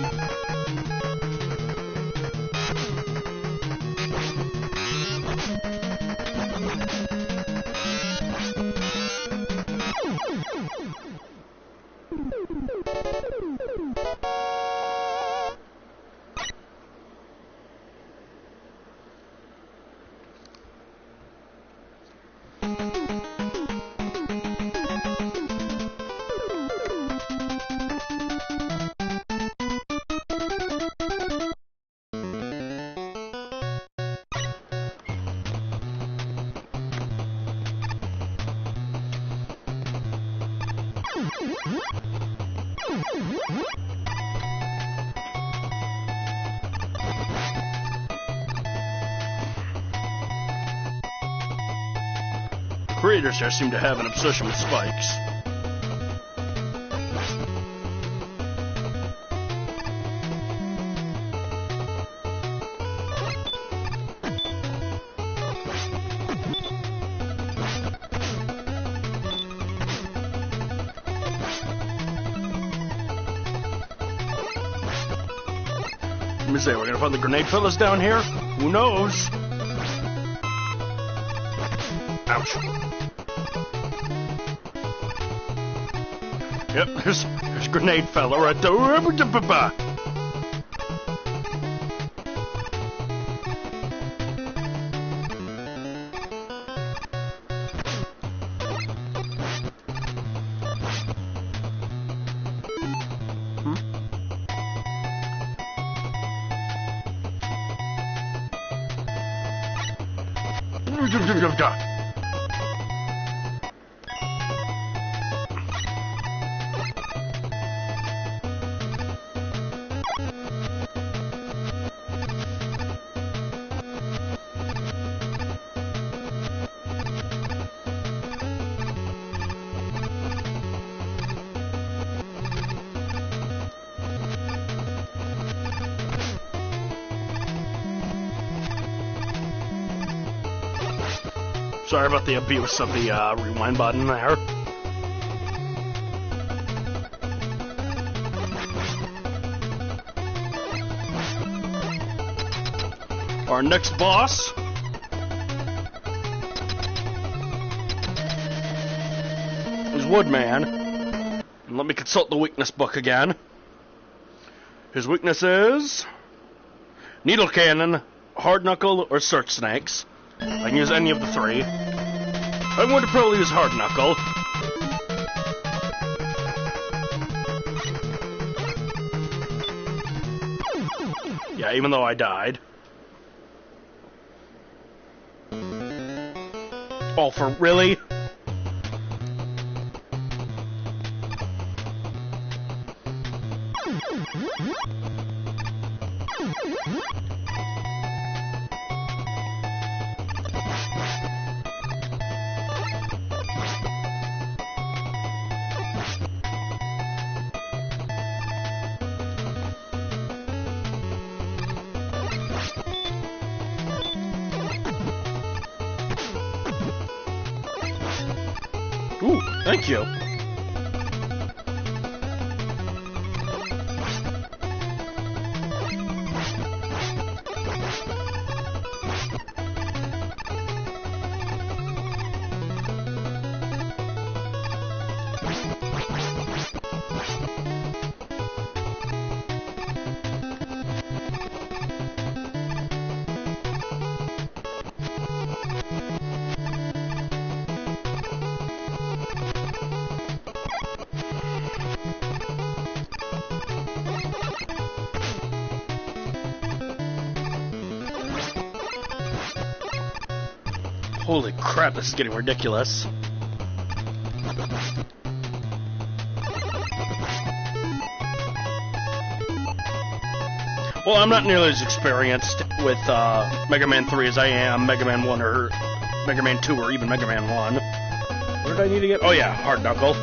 Creators here seem to have an obsession with spikes. Let me say, we're gonna find the grenade fellas down here? Who knows? Ouch. Yep, there's grenade fella right there. Sorry about the abuse of the rewind button there. Our next boss is Woodman. And let me consult the weakness book again. His weakness is Needle Cannon, Hard Knuckle, or Search Snakes. I can use any of the three. I'm going to probably use Hard Knuckle. Yeah, even though I died. Oh, for really? Ooh, thank you. Holy crap, this is getting ridiculous. Well, I'm not nearly as experienced with Mega Man 3 as I am Mega Man 1 or Mega Man 2 or even Mega Man 1. Where did I need to get? Oh yeah, Hard Knuckle.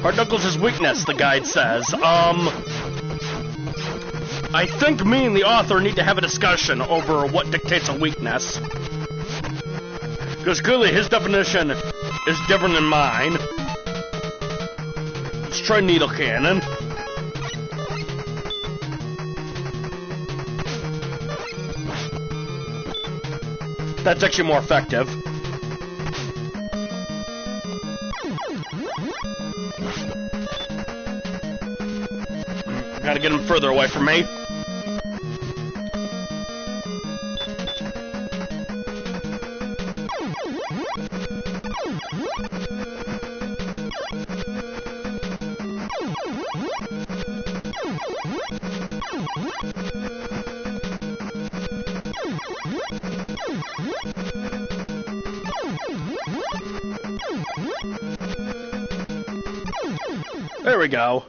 Hard Knuckles' his weakness, the guide says. I think me and the author need to have a discussion over what dictates a weakness. Because clearly his definition is different than mine. Let's try Needle Cannon. That's actually more effective. Gotta get him further away from me. There we go.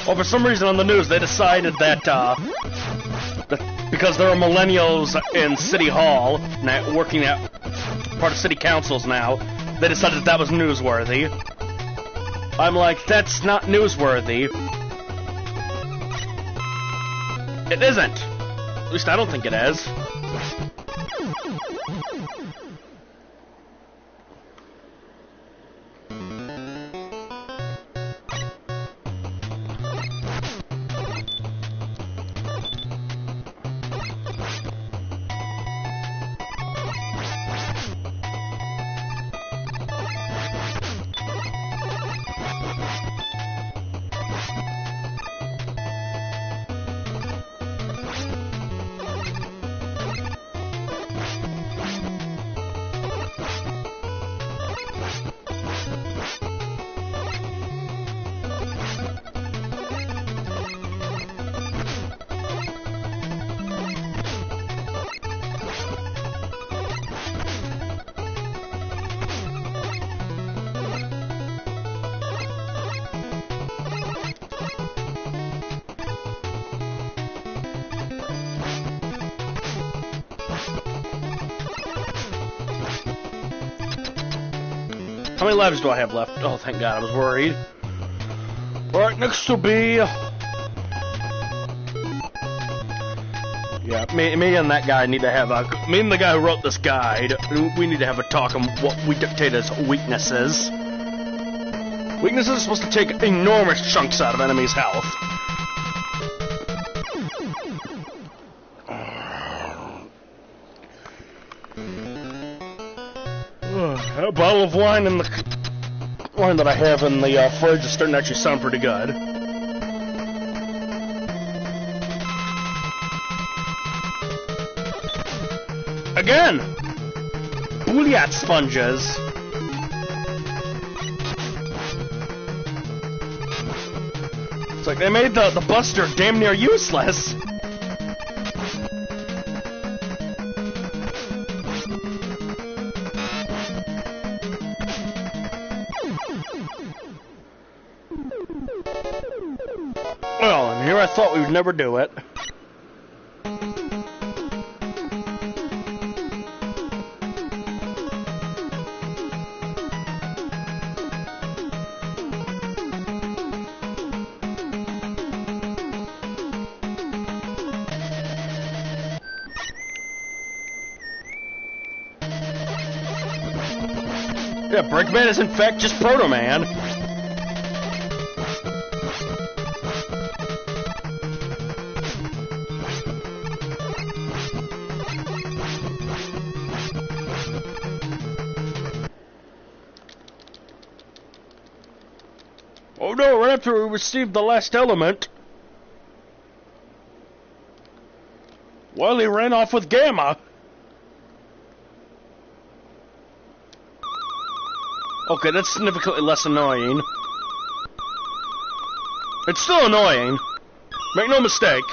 Well, for some reason on the news, they decided that, because there are millennials in City Hall, now working at part of city councils now, they decided that was newsworthy. I'm like, that's not newsworthy. It isn't. At least I don't think it is. How many lives do I have left? Oh, thank God, I was worried. Alright, next will be... Yeah, me and that guy need to have a... Me and the guy who wrote this guide, we need to have a talk on what we dictate as weaknesses. Weaknesses are supposed to take enormous chunks out of enemies' health. A bottle of wine in the... line that I have in the fridge is starting to actually sound pretty good. Again! Bouillat sponges. It's like they made the Buster damn near useless. Well, and here I thought we would never do it. Yeah, Brickman is in fact just Proto Man. Oh no, right after we received the last element, Wily ran off with Gamma. Okay, that's significantly less annoying. It's still annoying. Make no mistake.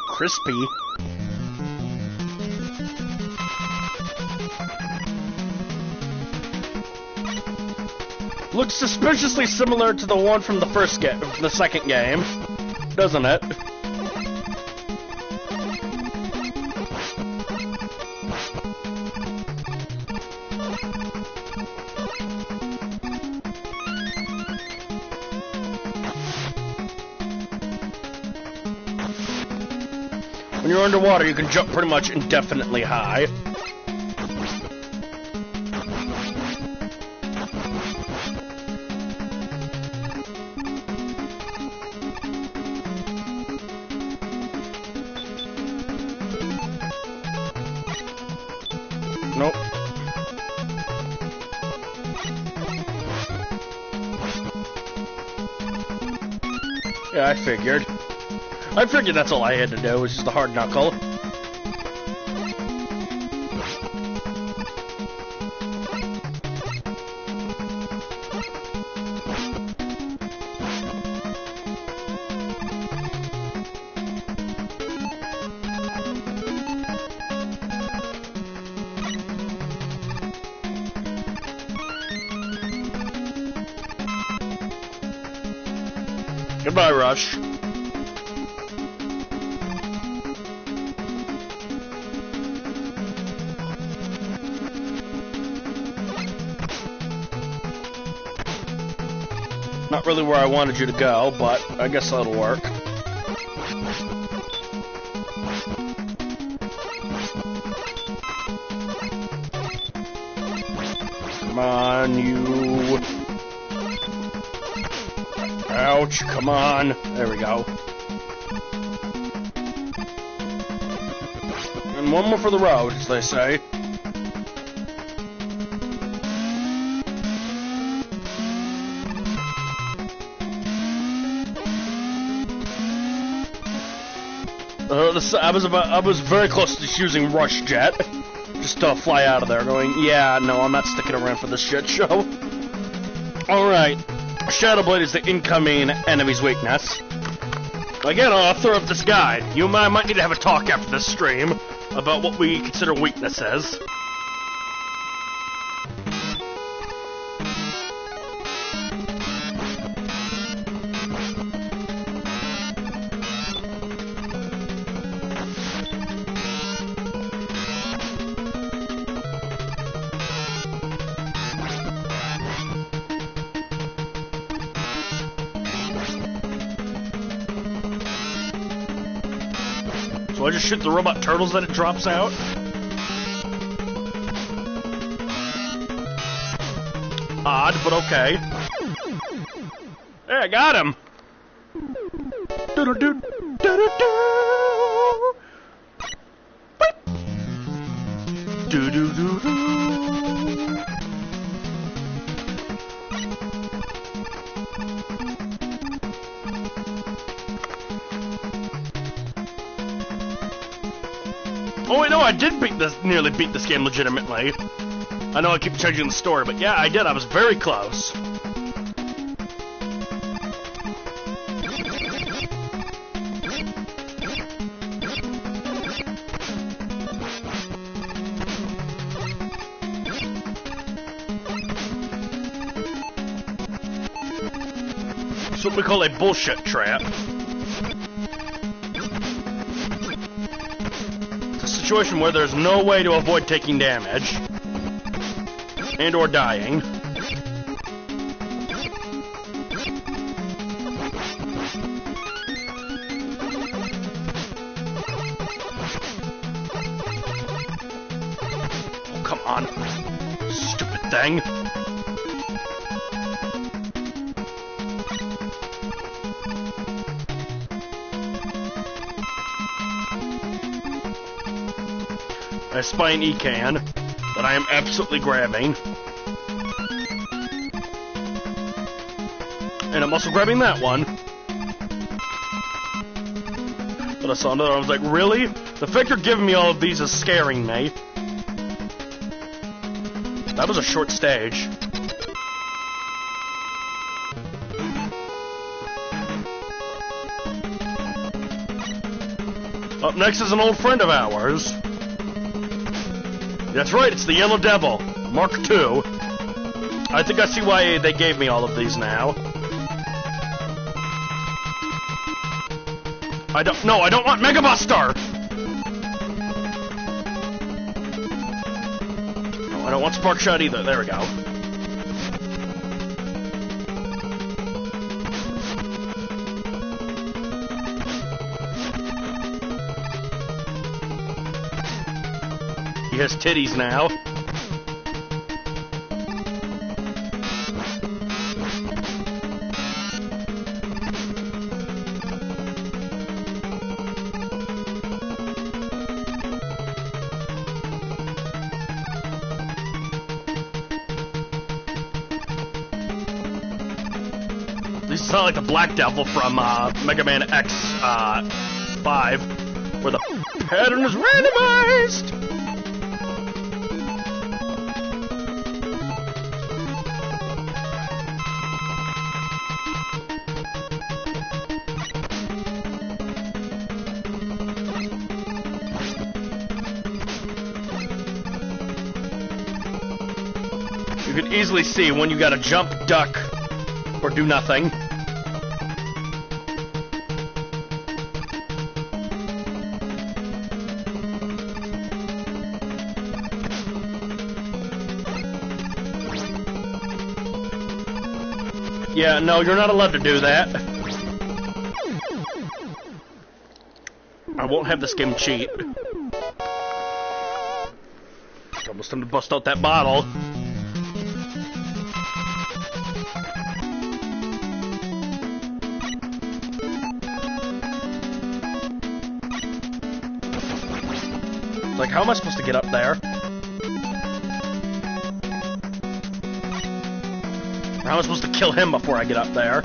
Crispy. Looks suspiciously similar to the one from the first game, the second game, doesn't it? When you're underwater, you can jump pretty much indefinitely high. Nope. Yeah, I figured. That's all I had to do, was just a hard knuckle. Goodbye, Rush. Not really where I wanted you to go, but I guess that'll work. Come on, you... Ouch, come on. There we go. And one more for the road, as they say. I was very close to just using Rush Jet. Just to fly out of there going, yeah, no, I'm not sticking around for this shit show. Alright. Shadow Blade is the incoming enemy's weakness. Again, author of this guide, you and I might need to have a talk after this stream about what we consider weaknesses. So I just shoot the robot turtles that it drops out? Odd, but okay. Hey, I got him! Do do do do. Oh wait, no, I did nearly beat this game legitimately. I know I keep changing the story, but yeah, I did. I was very close. It's what we call a bullshit trap. It's a situation where there's no way to avoid taking damage and or dying. Oh, come on. Stupid thing. I spy an E-can that I am absolutely grabbing. And I'm also grabbing that one. But I saw another, I was like, really? The fact you're giving me all of these is scaring me. That was a short stage. Up next is an old friend of ours. That's right, it's the Yellow Devil, Mark II. I think I see why they gave me all of these now. I don't want Mega Buster! No, I don't want Spark Shot either, there we go. He has titties now. These sound like the Black Devil from Mega Man X 5, where the pattern is randomized! You can easily see when you gotta jump, duck, or do nothing. Yeah, no, you're not allowed to do that. I won't have this game cheat. It's almost time to bust out that bottle. Like, how am I supposed to get up there? Or how am I supposed to kill him before I get up there?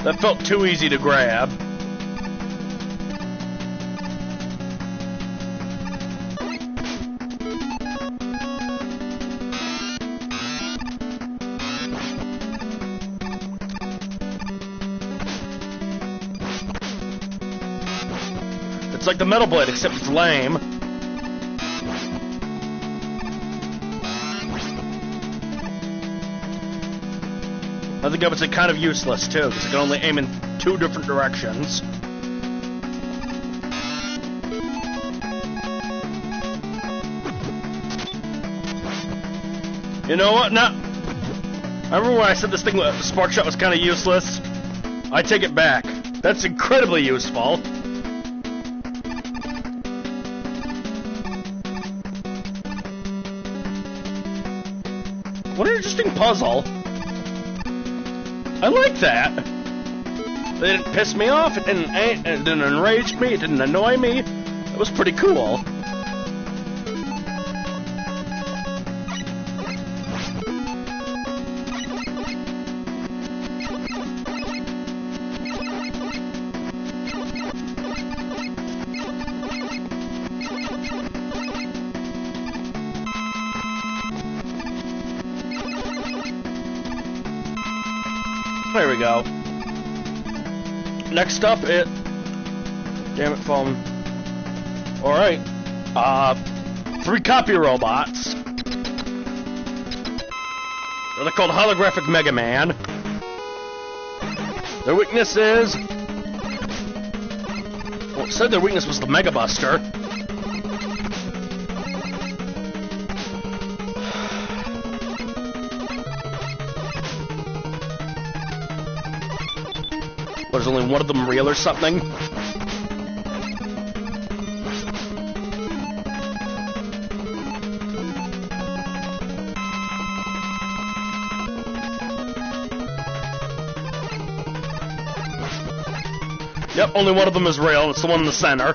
That felt too easy to grab. It's like the Metal Blade, except it's lame. I think I would say kind of useless, too, because it can only aim in 2 different directions. You know what? No. Remember when I said this thing with Spark Shot was kind of useless? I take it back. That's incredibly useful. What an interesting puzzle. I like that. It didn't piss me off, it didn't enrage me, it didn't annoy me. It was pretty cool. There we go. Next up, damn it, phone. Alright. 3 copy robots. They're called Holographic Mega Man. Their weakness is... Well, it said their weakness was the Mega Buster. What, is only one of them real or something? Yep, only one of them is real. It's the one in the center.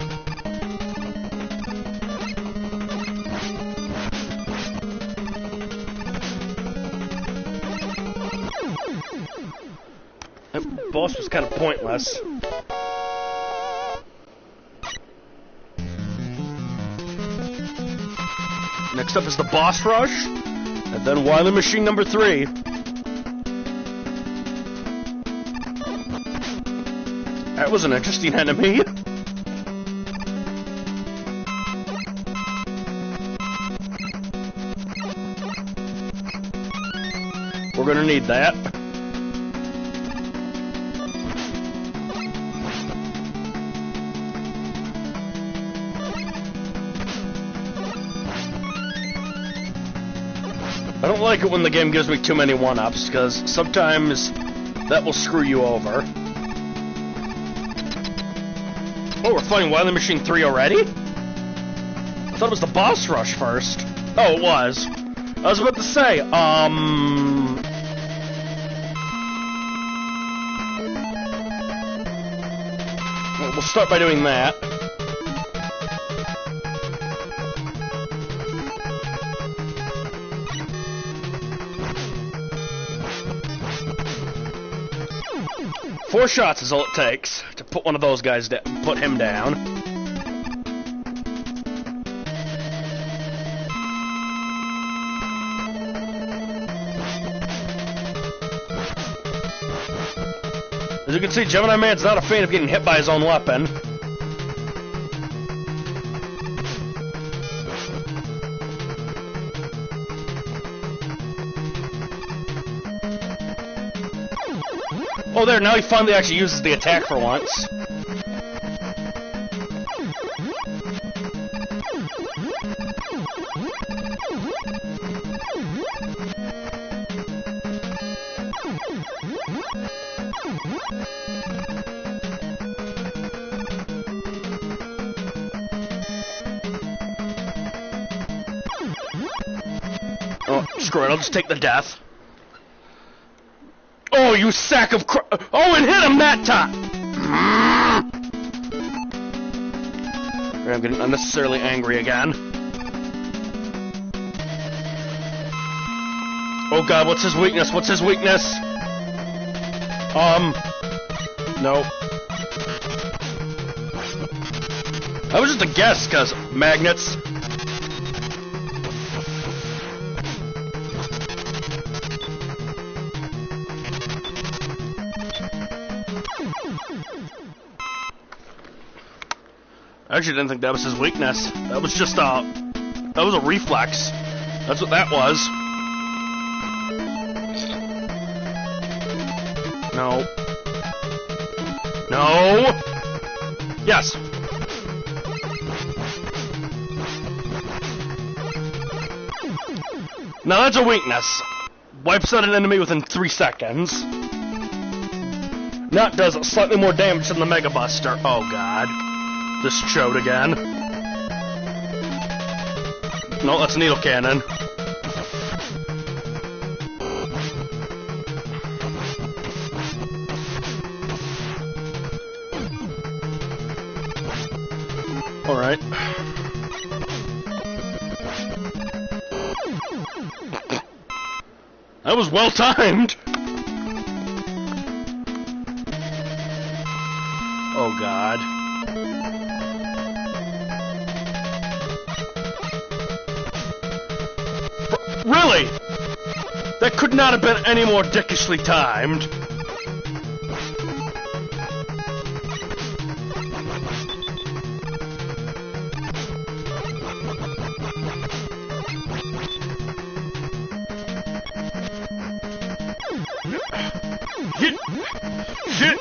That boss was kind of pointless. Next up is the boss rush, and then Wily Machine number 3. That was an interesting enemy. We're gonna need that. I don't like it when the game gives me too many one-ups, because sometimes that will screw you over. Oh, we're fighting Wily Machine 3 already? I thought it was the boss rush first. Oh, it was. I was about to say, well, we'll start by doing that. Four shots is all it takes to put one of those guys down, put him down. As you can see, Gemini Man's not a fan of getting hit by his own weapon. Oh, there, now he finally actually uses the attack for once. Oh, screw it, I'll just take the death. Oh, you sack of cr- Oh, and hit him that time! I'm getting unnecessarily angry again. Oh god, what's his weakness? What's his weakness? No. That was just a guess, cause magnets. I actually didn't think that was his weakness. That was just that was a reflex. That's what that was. No. No! Yes! Now that's a weakness. wipes out an enemy within 3 seconds. Now it does slightly more damage than the Mega Buster. Oh god. This chode again. No, that's Needle Cannon. Alright. That was well timed! Oh god. Really? That could not have been any more dickishly timed. Shit!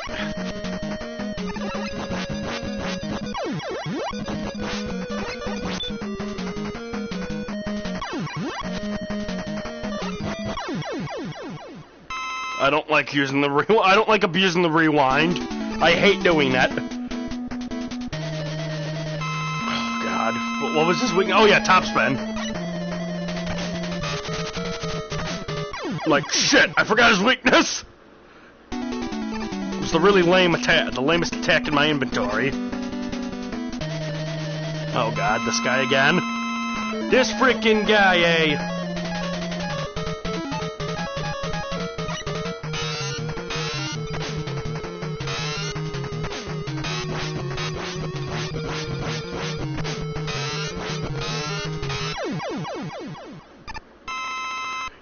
I don't like using the I don't like abusing the rewind. I hate doing that. Oh god. What was this weakness? Oh yeah, top spin. Like shit, I forgot his weakness. It was the really lame attack, the lamest attack in my inventory. Oh god, this guy again. This freaking guy, eh?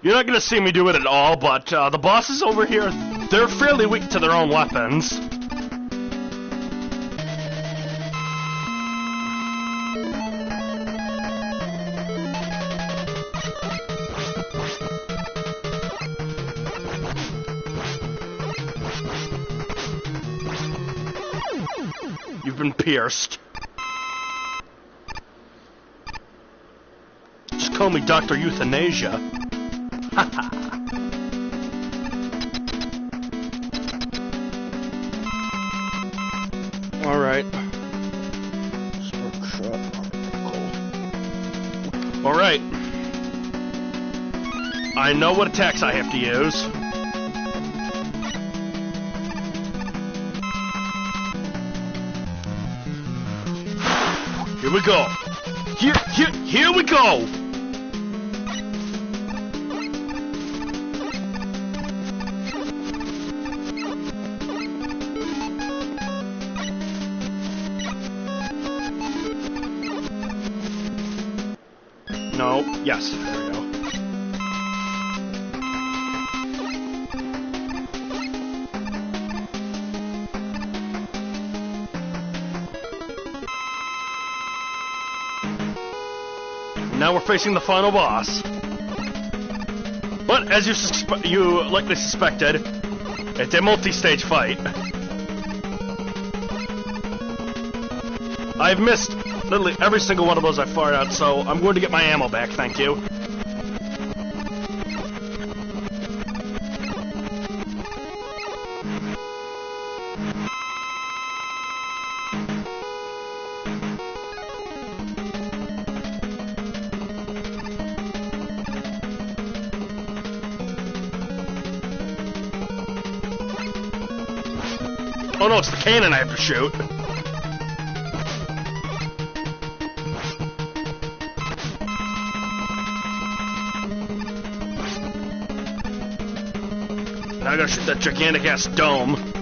You're not gonna see me do it at all, but the bosses over here, they're fairly weak to their own weapons. You've been pierced. Just call me Dr. Euthanasia. Alright. Alright. I know what attacks I have to use. Here we go. Here we go! No. Yes. There we go. Now we're facing the final boss. But as you likely suspected, it's a multi-stage fight. I've missed literally every single one of those I fired out, so I'm going to get my ammo back, thank you. Oh no, it's the cannon I have to shoot. Now I gotta shoot that gigantic-ass dome.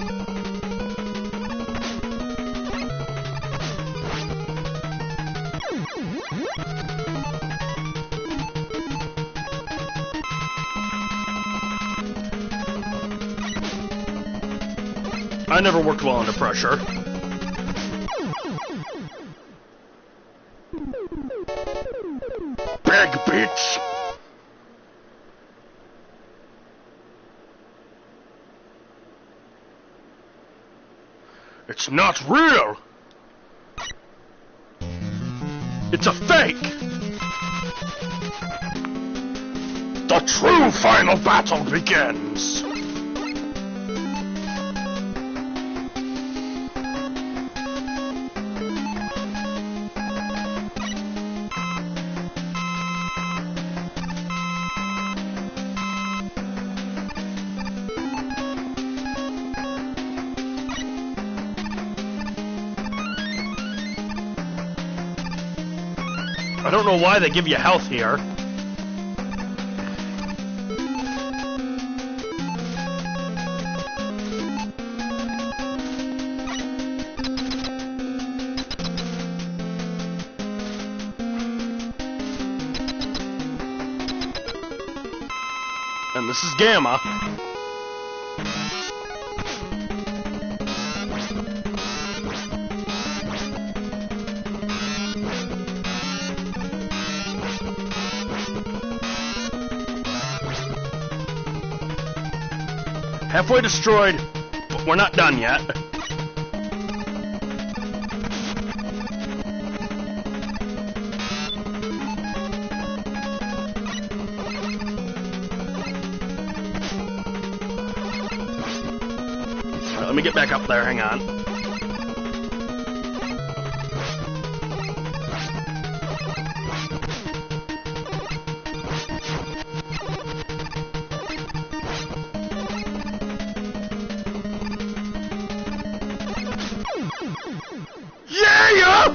I never worked well under pressure. Big bitch! It's not real! It's a fake! The true final battle begins! I don't know why they give you health here. And this is Gamma. Halfway destroyed, but we're not done yet. Let me get back up there, hang on. Yeah!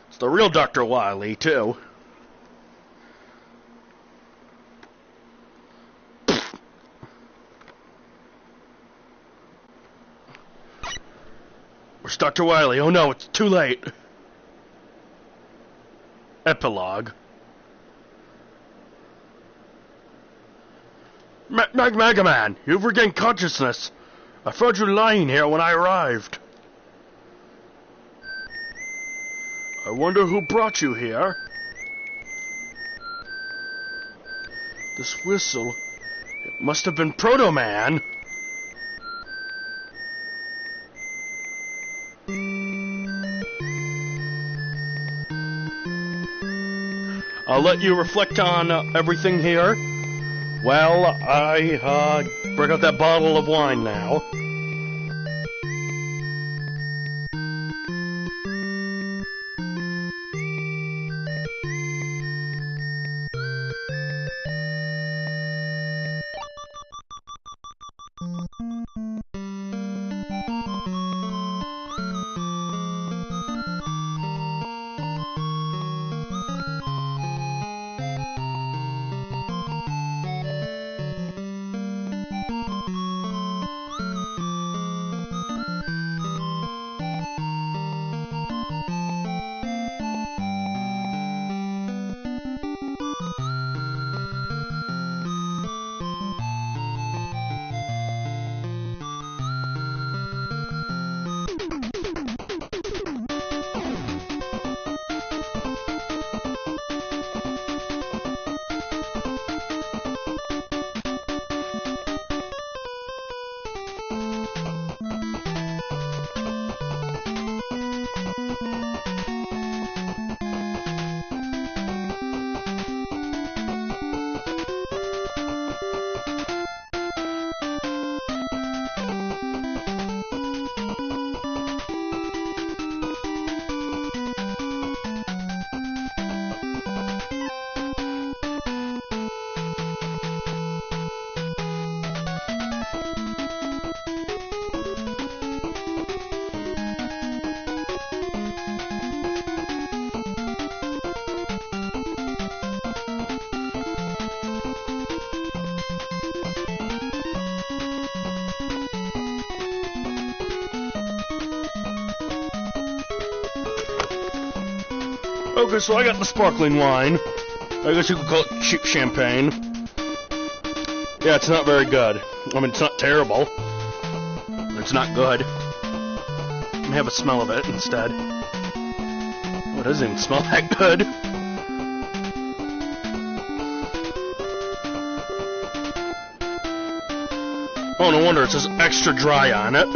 It's the real Dr. Wily, too. Where's Dr. Wily? Oh no, it's too late. Epilogue. Mega Man, you've regained consciousness. I found you lying here when I arrived. I wonder who brought you here. This whistle, it must have been Proto Man. I'll let you reflect on everything here. Well, I break out that bottle of wine now. Okay, so I got the sparkling wine. I guess you could call it cheap champagne. Yeah, it's not very good. I mean, it's not terrible. It's not good. Let me have a smell of it instead. Oh, it doesn't even smell that good. Oh, no wonder it says extra dry on it.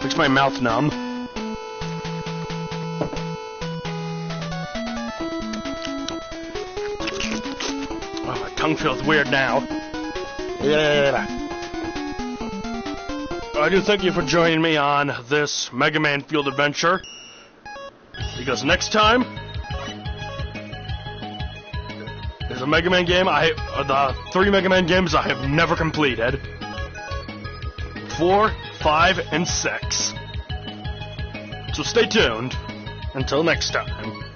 Makes my mouth numb. Oh, my tongue feels weird now. I do thank you for joining me on this Mega Man Field Adventure. Because next time is a Mega Man game the 3 Mega Man games I have never completed. 4, 5, and 6. So stay tuned until next time.